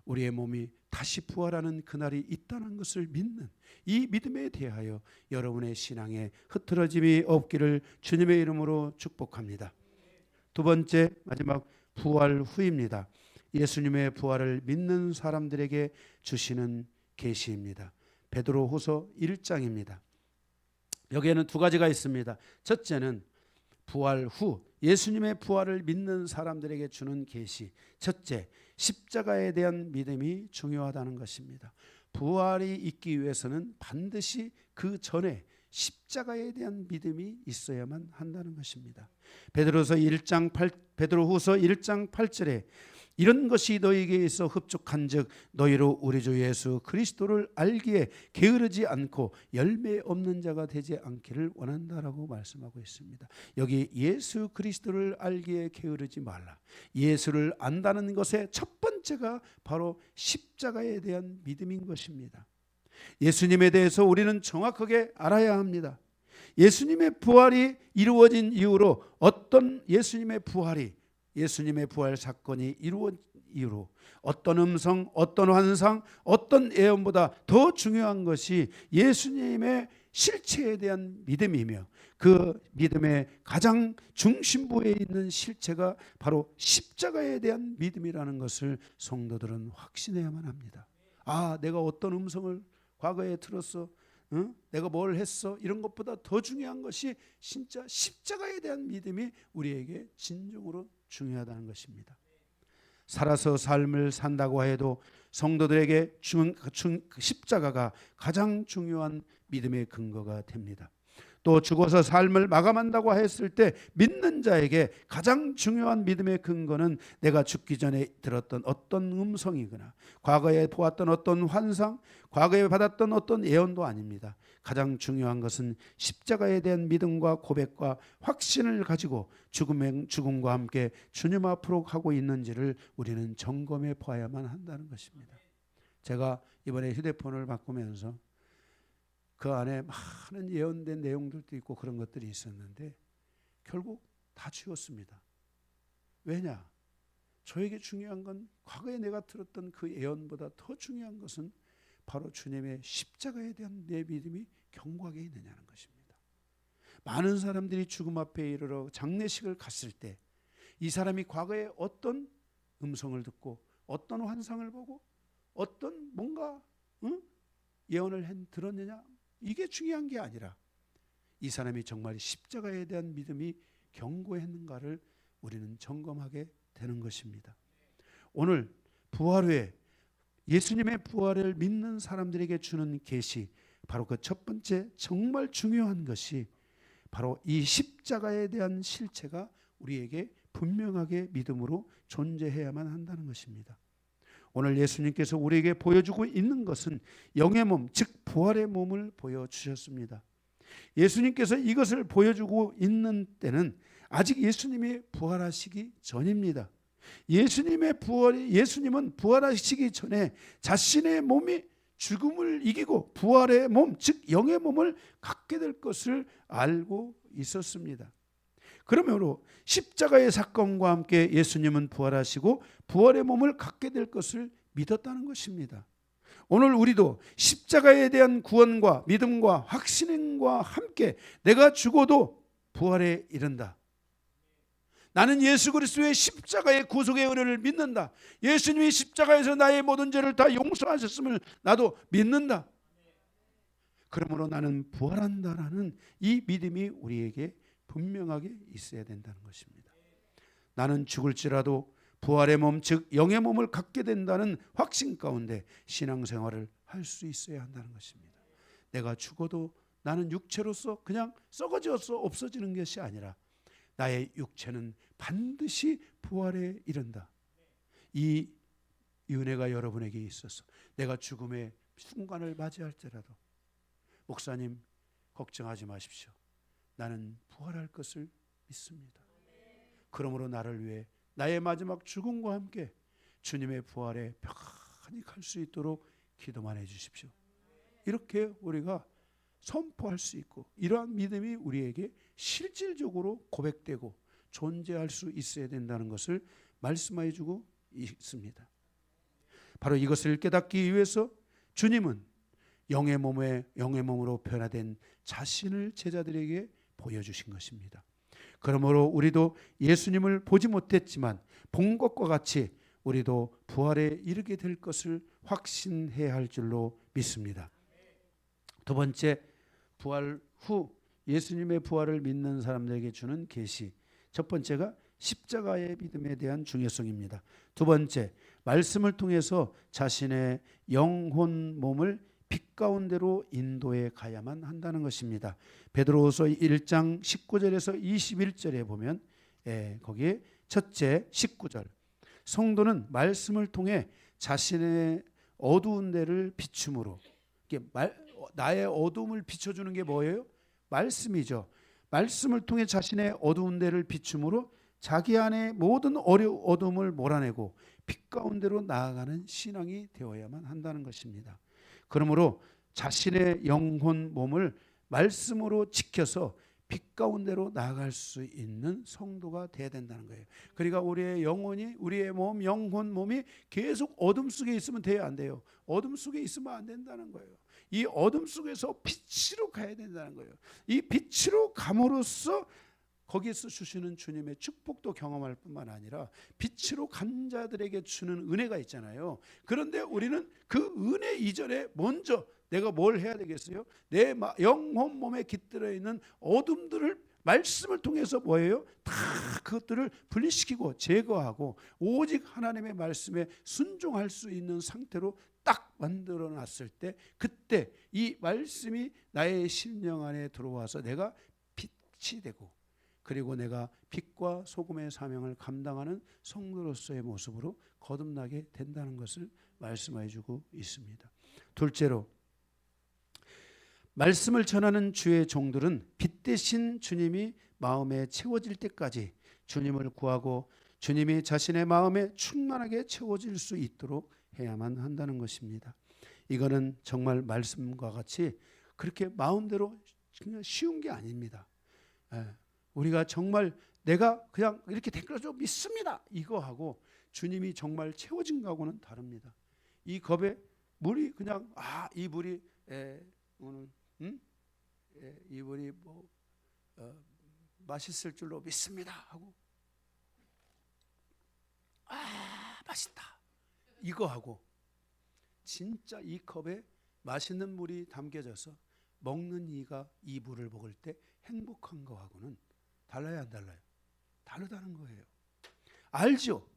우리의 몸이 다시 부활하는 그날이 있다는 것을 믿는 이 믿음에 대하여 여러분의 신앙에 흐트러짐이 없기를 주님의 이름으로 축복합니다. 두 번째, 마지막 부활 후입니다. 예수님의 부활을 믿는 사람들에게 주시는 계시입니다. 베드로후서 1장입니다. 여기에는 두 가지가 있습니다. 첫째는 부활 후 예수님의 부활을 믿는 사람들에게 주는 계시. 첫째, 십자가에 대한 믿음이 중요하다는 것입니다. 부활이 있기 위해서는 반드시 그 전에 십자가에 대한 믿음이 있어야만 한다는 것입니다. 베드로후서 1장 8절에 이런 것이 너희에게 있어 흡족한즉 너희로 우리 주 예수 그리스도를 알기에 게으르지 않고 열매 없는 자가 되지 않기를 원한다라고 말씀하고 있습니다. 여기 예수 그리스도를 알기에 게으르지 말라. 예수를 안다는 것의 첫 번째가 바로 십자가에 대한 믿음인 것입니다. 예수님에 대해서 우리는 정확하게 알아야 합니다. 예수님의 부활이 이루어진 이후로 예수님의 부활 사건이 이루어진 이후로 어떤 음성, 어떤 환상, 어떤 예언보다 더 중요한 것이 예수님의 실체에 대한 믿음이며 그 믿음의 가장 중심부에 있는 실체가 바로 십자가에 대한 믿음이라는 것을 성도들은 확신해야만 합니다. 아, 내가 어떤 음성을 과거에 들었어, 내가 뭘 했어, 이런 것보다 더 중요한 것이 진짜 십자가에 대한 믿음이 우리에게 진정으로 중요하다는 것입니다. 살아서 삶을 산다고 해도 성도들에게 십자가가 가장 중요한 믿음의 근거가 됩니다. 또 죽어서 삶을 마감한다고 했을 때 믿는 자에게 가장 중요한 믿음의 근거는 내가 죽기 전에 들었던 어떤 음성이거나 과거에 보았던 어떤 환상, 과거에 받았던 어떤 예언도 아닙니다. 가장 중요한 것은 십자가에 대한 믿음과 고백과 확신을 가지고 죽음과 함께 주님 앞으로 가고 있는지를 우리는 점검해 봐야만 한다는 것입니다. 제가 이번에 휴대폰을 바꾸면서 그 안에 많은 예언된 내용들도 있고 그런 것들이 있었는데 결국 다 지웠습니다. 왜냐? 저에게 중요한 건 과거에 내가 들었던 그 예언보다 더 중요한 것은 바로 주님의 십자가에 대한 내 믿음이 견고하게 있느냐는 것입니다. 많은 사람들이 죽음 앞에 이르러 장례식을 갔을 때 이 사람이 과거에 어떤 음성을 듣고 어떤 환상을 보고 어떤 뭔가 예언을 들었느냐, 이게 중요한 게 아니라 이 사람이 정말 십자가에 대한 믿음이 견고했는가를 우리는 점검하게 되는 것입니다. 오늘 부활 후에 예수님의 부활을 믿는 사람들에게 주는 계시, 바로 그 첫 번째 정말 중요한 것이 바로 이 십자가에 대한 실체가 우리에게 분명하게 믿음으로 존재해야만 한다는 것입니다. 오늘 예수님께서 우리에게 보여주고 있는 것은 영의 몸, 즉 부활의 몸을 보여주셨습니다. 예수님께서 이것을 보여주고 있는 때는 아직 예수님이 부활하시기 전입니다. 예수님은 부활하시기 전에 자신의 몸이 죽음을 이기고 부활의 몸, 즉 영의 몸을 갖게 될 것을 알고 있었습니다. 그러므로 십자가의 사건과 함께 예수님은 부활하시고 부활의 몸을 갖게 될 것을 믿었다는 것입니다. 오늘 우리도 십자가에 대한 구원과 믿음과 확신과 함께 내가 죽어도 부활에 이른다. 나는 예수 그리스도의 십자가의 구속의 은혜를 믿는다. 예수님이 십자가에서 나의 모든 죄를 다 용서하셨음을 나도 믿는다. 그러므로 나는 부활한다라는 이 믿음이 우리에게 분명하게 있어야 된다는 것입니다. 나는 죽을지라도 부활의 몸, 즉 영의 몸을 갖게 된다는 확신 가운데 신앙생활을 할 수 있어야 한다는 것입니다. 내가 죽어도 나는 육체로서 그냥 썩어져서 없어지는 것이 아니라 나의 육체는 반드시 부활에 이른다. 이 은혜가 여러분에게 있어서 내가 죽음의 순간을 맞이할지라도 목사님 걱정하지 마십시오. 나는 부활할 것을 믿습니다. 그러므로 나를 위해 나의 마지막 죽음과 함께 주님의 부활에 평안히 갈 수 있도록 기도만 해주십시오. 이렇게 우리가 선포할 수 있고 이러한 믿음이 우리에게 실질적으로 고백되고 존재할 수 있어야 된다는 것을 말씀해 주고 있습니다. 바로 이것을 깨닫기 위해서 주님은 영의 몸으로 변화된 자신을 제자들에게 보여주신 것입니다. 그러므로 우리도 예수님을 보지 못했지만 본 것과 같이 우리도 부활에 이르게 될 것을 확신해야 할 줄로 믿습니다. 두 번째, 부활 후 예수님의 부활을 믿는 사람들에게 주는 계시. 첫 번째가 십자가의 믿음에 대한 중요성입니다. 두 번째, 말씀을 통해서 자신의 영혼 몸을 빛 가운데로 인도해 가야만 한다는 것입니다. 베드로후서 1장 19절에서 21절에 보면 거기에 첫째 19절, 성도는 말씀을 통해 자신의 어두운 데를 비춤으로, 나의 어둠을 비춰주는 게 뭐예요? 말씀이죠. 말씀을 통해 자신의 어두운 데를 비춤으로 자기 안에 모든 어둠을 몰아내고 빛 가운데로 나아가는 신앙이 되어야만 한다는 것입니다. 그러므로 자신의 영혼 몸을 말씀으로 지켜서 빛 가운데로 나아갈 수 있는 성도가 되어야 된다는 거예요. 그러니까 우리의 영혼이, 우리의 몸, 영혼 몸이 계속 어둠 속에 있으면 돼요, 안 돼요? 어둠 속에 있으면 안 된다는 거예요. 이 어둠 속에서 빛으로 가야 된다는 거예요. 이 빛으로 감으로써 거기에서 주시는 주님의 축복도 경험할 뿐만 아니라 빛으로 간 자들에게 주는 은혜가 있잖아요. 그런데 우리는 그 은혜 이전에 먼저 내가 뭘 해야 되겠어요? 내 영혼 몸에 깃들어 있는 어둠들을 말씀을 통해서 뭐예요? 다 그것들을 분리시키고 제거하고 오직 하나님의 말씀에 순종할 수 있는 상태로 딱 만들어 놨을 때, 그때 이 말씀이 나의 심령 안에 들어와서 내가 빛이 되고, 그리고 내가 빛과 소금의 사명을 감당하는 성도로서의 모습으로 거듭나게 된다는 것을 말씀해 주고 있습니다. 둘째로, 말씀을 전하는 주의 종들은 빛 대신 주님이 마음에 채워질 때까지 주님을 구하고 주님이 자신의 마음에 충만하게 채워질 수 있도록 해야만 한다는 것입니다. 이거는 정말 말씀과 같이 그렇게 마음대로 그냥 쉬운 게 아닙니다. 우리가 정말 내가 그냥 이렇게 댓글로 믿습니다, 이거 하고 주님이 정말 채워진 거하고는 다릅니다. 이 겁에 물이 그냥 이 물이 오늘 이 물이 맛있을 줄로 믿습니다 하고 맛있다 이거 하고, 진짜 이 컵에 맛있는 물이 담겨져서 먹는 이가 이 물을 먹을 때 행복한 거하고는 달라요, 안 달라요? 다르다는 거예요. 알죠?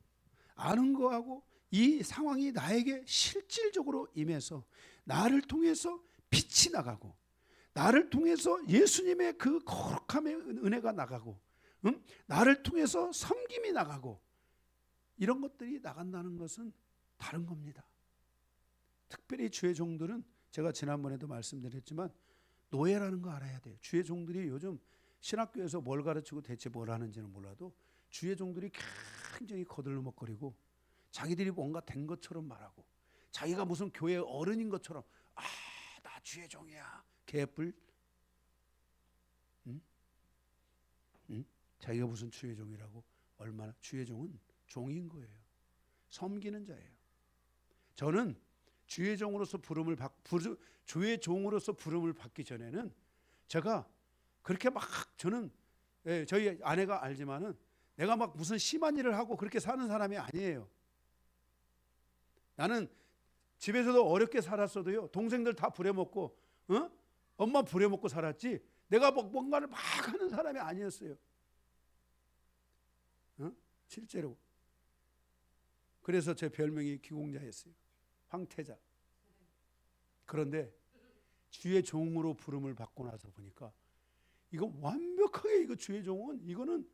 아는 거하고 이 상황이 나에게 실질적으로 임해서 나를 통해서 빛이 나가고, 나를 통해서 예수님의 그 거룩함의 은혜가 나가고, 나를 통해서 섬김이 나가고, 이런 것들이 나간다는 것은 다른 겁니다. 특별히 주의 종들은 제가 지난번에도 말씀드렸지만 노예라는 거 알아야 돼요. 주의 종들이 요즘 신학교에서 뭘 가르치고 대체 뭘 하는지는 몰라도 주의 종들이 굉장히 거들먹거리고 자기들이 뭔가 된 것처럼 말하고 자기가 무슨 교회 어른인 것처럼 나 주의 종이야 개뿔. 자기가 무슨 주의 종이라고. 얼마나 주의 종은 종인 거예요. 섬기는 자예요. 저는 주의 종으로서 주의 종으로서 부름을 받기 전에는 제가 그렇게 막 저는 저희 아내가 알지만은 내가 막 무슨 심한 일을 하고 그렇게 사는 사람이 아니에요. 나는 집에서도 어렵게 살았어도요, 동생들 다 부려먹고, 엄마 부려먹고 살았지, 내가 뭔가를 막 하는 사람이 아니었어요. 실제로. 그래서 제 별명이 기공자였어요. 황태자. 그런데 주의 종으로 부름을 받고 나서 보니까 이거 완벽하게, 이거 주의 종은 이거는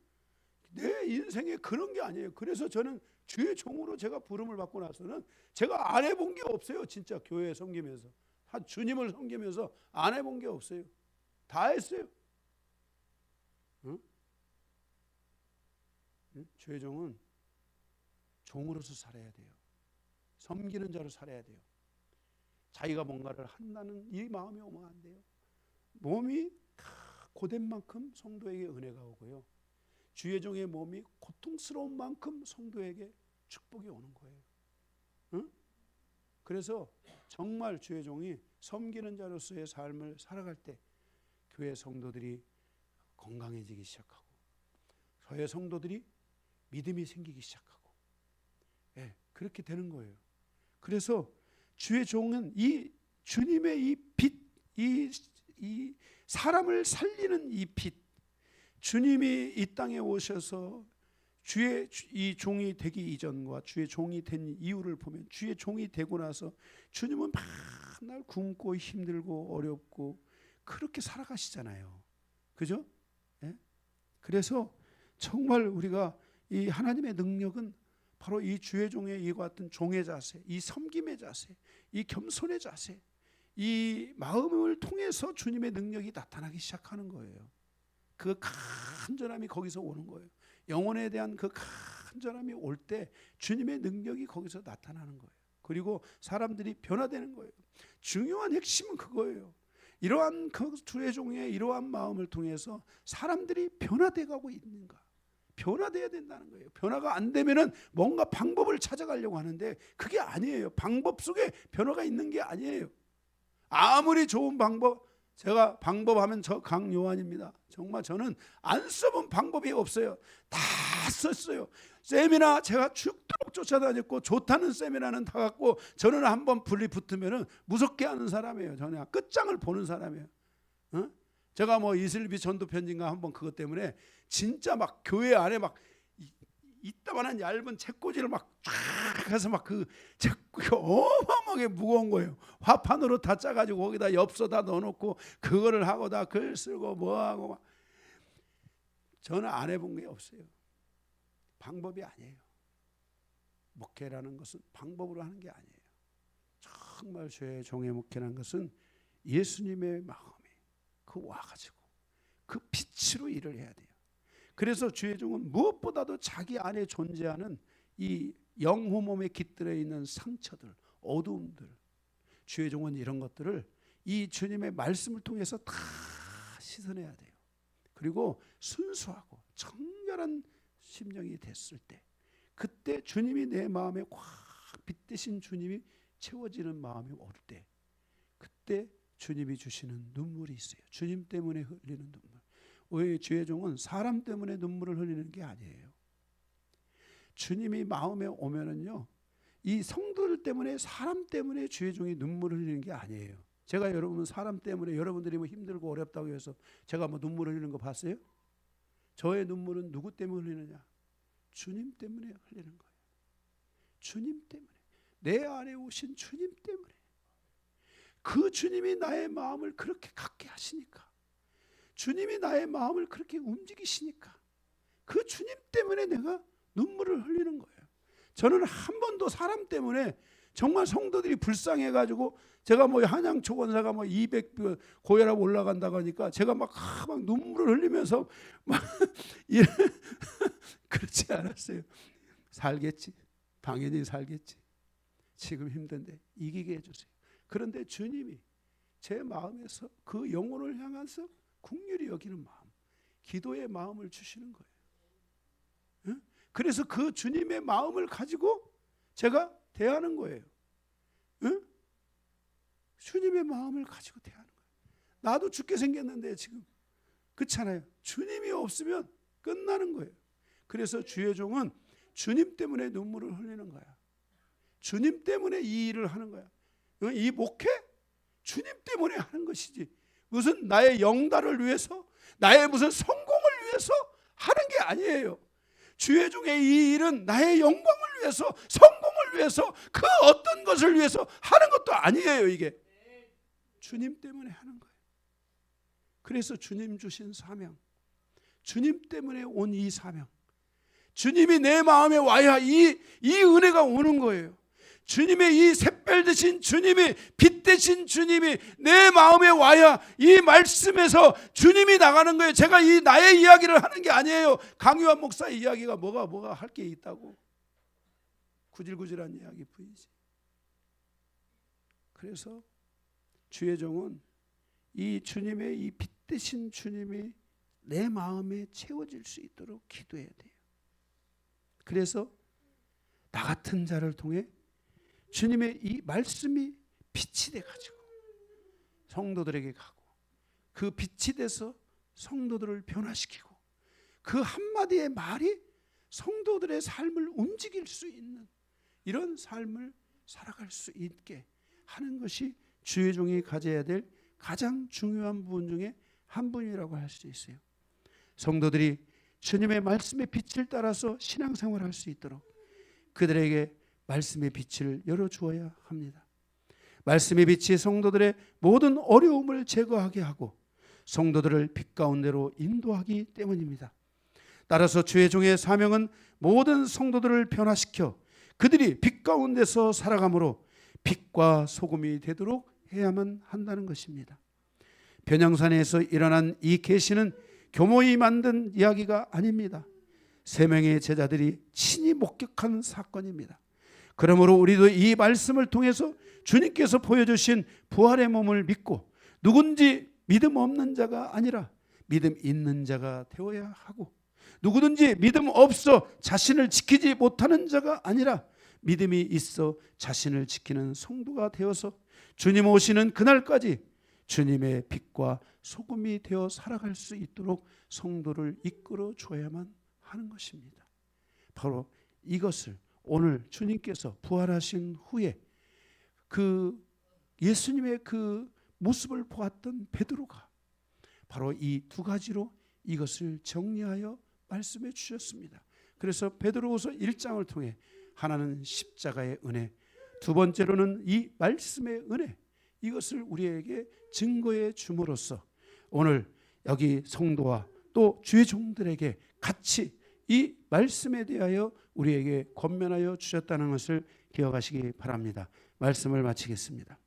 내 인생에 그런 게 아니에요. 그래서 저는 주의 종으로 제가 부름을 받고 나서는 제가 안 해본 게 없어요. 진짜 교회 섬기면서, 주님을 섬기면서 안 해본 게 없어요. 다 했어요. 주의 종은 종으로서 살아야 돼요. 섬기는 자로 살아야 돼요. 자기가 뭔가를 한다는 이 마음이 오면 안 돼요. 몸이 고된 만큼 성도에게 은혜가 오고요, 주의 종의 몸이 고통스러운 만큼 성도에게 축복이 오는 거예요. 그래서 정말 주의 종이 섬기는 자로서의 삶을 살아갈 때 교회 성도들이 건강해지기 시작하고, 교회 성도들이 믿음이 생기기 시작하고, 그렇게 되는 거예요. 그래서 주의 종은 이 주님의 이 빛, 이 사람을 살리는 이 빛, 주님이 이 땅에 오셔서 주의 이 종이 되기 이전과 주의 종이 된 이유를 보면, 주의 종이 되고 나서 주님은 맨날 굶고 힘들고 어렵고 그렇게 살아가시잖아요. 그죠? 그래서 정말 우리가 이 하나님의 능력은 바로 이 주의 종의 이와 같은 종의 자세, 이 섬김의 자세, 이 겸손의 자세, 이 마음을 통해서 주님의 능력이 나타나기 시작하는 거예요. 그 간절함이 거기서 오는 거예요. 영혼에 대한 그 간절함이 올 때 주님의 능력이 거기서 나타나는 거예요. 그리고 사람들이 변화되는 거예요. 중요한 핵심은 그거예요. 이러한 그 주의 종의 이러한 마음을 통해서 사람들이 변화돼 가고 있는가? 변화돼야 된다는 거예요. 변화가 안 되면은 뭔가 방법을 찾아가려고 하는데 그게 아니에요. 방법 속에 변화가 있는 게 아니에요. 아무리 좋은 방법, 제가 방법하면 저 강요한입니다. 정말 저는 안 써본 방법이 없어요. 다 썼어요. 세미나 제가 죽도록 쫓아다녔고, 좋다는 세미나는 다 갖고, 저는 한번 분리 붙으면은 무섭게 하는 사람이에요. 저는 끝장을 보는 사람이에요. 제가 뭐 이슬비 전도편지인가 한번 그것 때문에 진짜 막 교회 안에 막 이따만한 얇은 책꽂이를 막 쫙 해서 막 그 책꽂이 어마어마하게 무거운 거예요. 화판으로 다 짜가지고 거기다 엽서 다 넣어놓고 그거를 하고 다 글 쓰고 뭐하고 막. 저는 안 해본 게 없어요. 방법이 아니에요. 목회라는 것은 방법으로 하는 게 아니에요. 정말 주의 종의 목회라는 것은 예수님의 마음이 그 와가지고 그 빛으로 일을 해야 돼요. 그래서 주의 종은 무엇보다도 자기 안에 존재하는 이 영혼 몸에 깃들어 있는 상처들, 어두움들, 주의 종은 이런 것들을 이 주님의 말씀을 통해서 다 씻어내야 돼요. 그리고 순수하고 청결한 심령이 됐을 때, 그때 주님이 내 마음에 확 빛대신 주님이 채워지는 마음이 올 때, 그때 주님이 주시는 눈물이 있어요. 주님 때문에 흘리는 눈물. 왜 주의 종은 사람 때문에 눈물을 흘리는 게 아니에요. 주님이 마음에 오면은요, 이 성도들 때문에, 사람 때문에 주의 종이 눈물을 흘리는 게 아니에요. 제가 여러분 사람 때문에, 여러분들이 뭐 힘들고 어렵다고 해서 제가 뭐 눈물 흘리는 거 봤어요? 저의 눈물은 누구 때문에 흘리느냐? 주님 때문에 흘리는 거예요. 주님 때문에, 내 안에 오신 주님 때문에. 그 주님이 나의 마음을 그렇게 갖게 하시니까, 주님이 나의 마음을 그렇게 움직이시니까, 그 주님 때문에 내가 눈물을 흘리는 거예요. 저는 한 번도 사람 때문에 정말 성도들이 불쌍해가지고, 제가 뭐 한양초 권사가 뭐 200 고혈압 올라간다고 하니까 제가 막 눈물을 흘리면서 막 그렇지 않았어요. 살겠지, 당연히 살겠지, 지금 힘든데 이기게 해주세요. 그런데 주님이 제 마음에서 그 영혼을 향해서 긍휼히 여기는 마음, 기도의 마음을 주시는 거예요. 그래서 그 주님의 마음을 가지고 제가 대하는 거예요. 주님의 마음을 가지고 대하는 거예요. 나도 죽게 생겼는데 지금, 그렇잖아요. 주님이 없으면 끝나는 거예요. 그래서 주의 종은 주님 때문에 눈물을 흘리는 거야. 주님 때문에 이 일을 하는 거야. 이 목회 주님 때문에 하는 것이지 무슨 나의 영달을 위해서, 나의 무슨 성공을 위해서 하는 게 아니에요. 주의 종의 이 일은 나의 영광을 위해서, 성공을 위해서, 그 어떤 것을 위해서 하는 것도 아니에요. 이게 주님 때문에 하는 거예요. 그래서 주님 주신 사명, 주님 때문에 온 이 사명, 주님이 내 마음에 와야 이 은혜가 오는 거예요. 주님의 이 샛별 되신 주님이, 빛 되신 주님이 내 마음에 와야 이 말씀에서 주님이 나가는 거예요. 제가 이 나의 이야기를 하는 게 아니에요. 강유한 목사의 이야기가 뭐가 할 게 있다고 구질구질한 이야기 뿐이지. 그래서 주의 종은 이 주님의 이 빛 되신 주님이 내 마음에 채워질 수 있도록 기도해야 돼요. 그래서 나 같은 자를 통해 주님의 이 말씀이 빛이 돼가지고 성도들에게 가고, 그 빛이 돼서 성도들을 변화시키고, 그 한마디의 말이 성도들의 삶을 움직일 수 있는 이런 삶을 살아갈 수 있게 하는 것이 주의 종이 가져야 될 가장 중요한 부분 중에 한 분이라고 할 수 있어요. 성도들이 주님의 말씀의 빛을 따라서 신앙생활을 할 수 있도록 그들에게 말씀의 빛을 열어주어야 합니다. 말씀의 빛이 성도들의 모든 어려움을 제거하게 하고 성도들을 빛 가운데로 인도하기 때문입니다. 따라서 주의 종의 사명은 모든 성도들을 변화시켜 그들이 빛 가운데서 살아감으로 빛과 소금이 되도록 해야만 한다는 것입니다. 변양산에서 일어난 이 계시는 교모이 만든 이야기가 아닙니다. 세 명의 제자들이 친히 목격한 사건입니다. 그러므로 우리도 이 말씀을 통해서 주님께서 보여주신 부활의 몸을 믿고 누군지 믿음 없는 자가 아니라 믿음 있는 자가 되어야 하고, 누구든지 믿음 없어 자신을 지키지 못하는 자가 아니라 믿음이 있어 자신을 지키는 성도가 되어서 주님 오시는 그날까지 주님의 빛과 소금이 되어 살아갈 수 있도록 성도를 이끌어 줘야만 하는 것입니다. 바로 이것을 오늘 주님께서 부활하신 후에 그 예수님의 그 모습을 보았던 베드로가 바로 이 두 가지로 이것을 정리하여 말씀해 주셨습니다. 그래서 베드로후서 1장을 통해 하나는 십자가의 은혜, 두 번째로는 이 말씀의 은혜, 이것을 우리에게 증거해 줌으로써 오늘 여기 성도와 또 주의 종들에게 같이 이 말씀에 대하여 우리에게 권면하여 주셨다는 것을 기억하시기 바랍니다. 말씀을 마치겠습니다.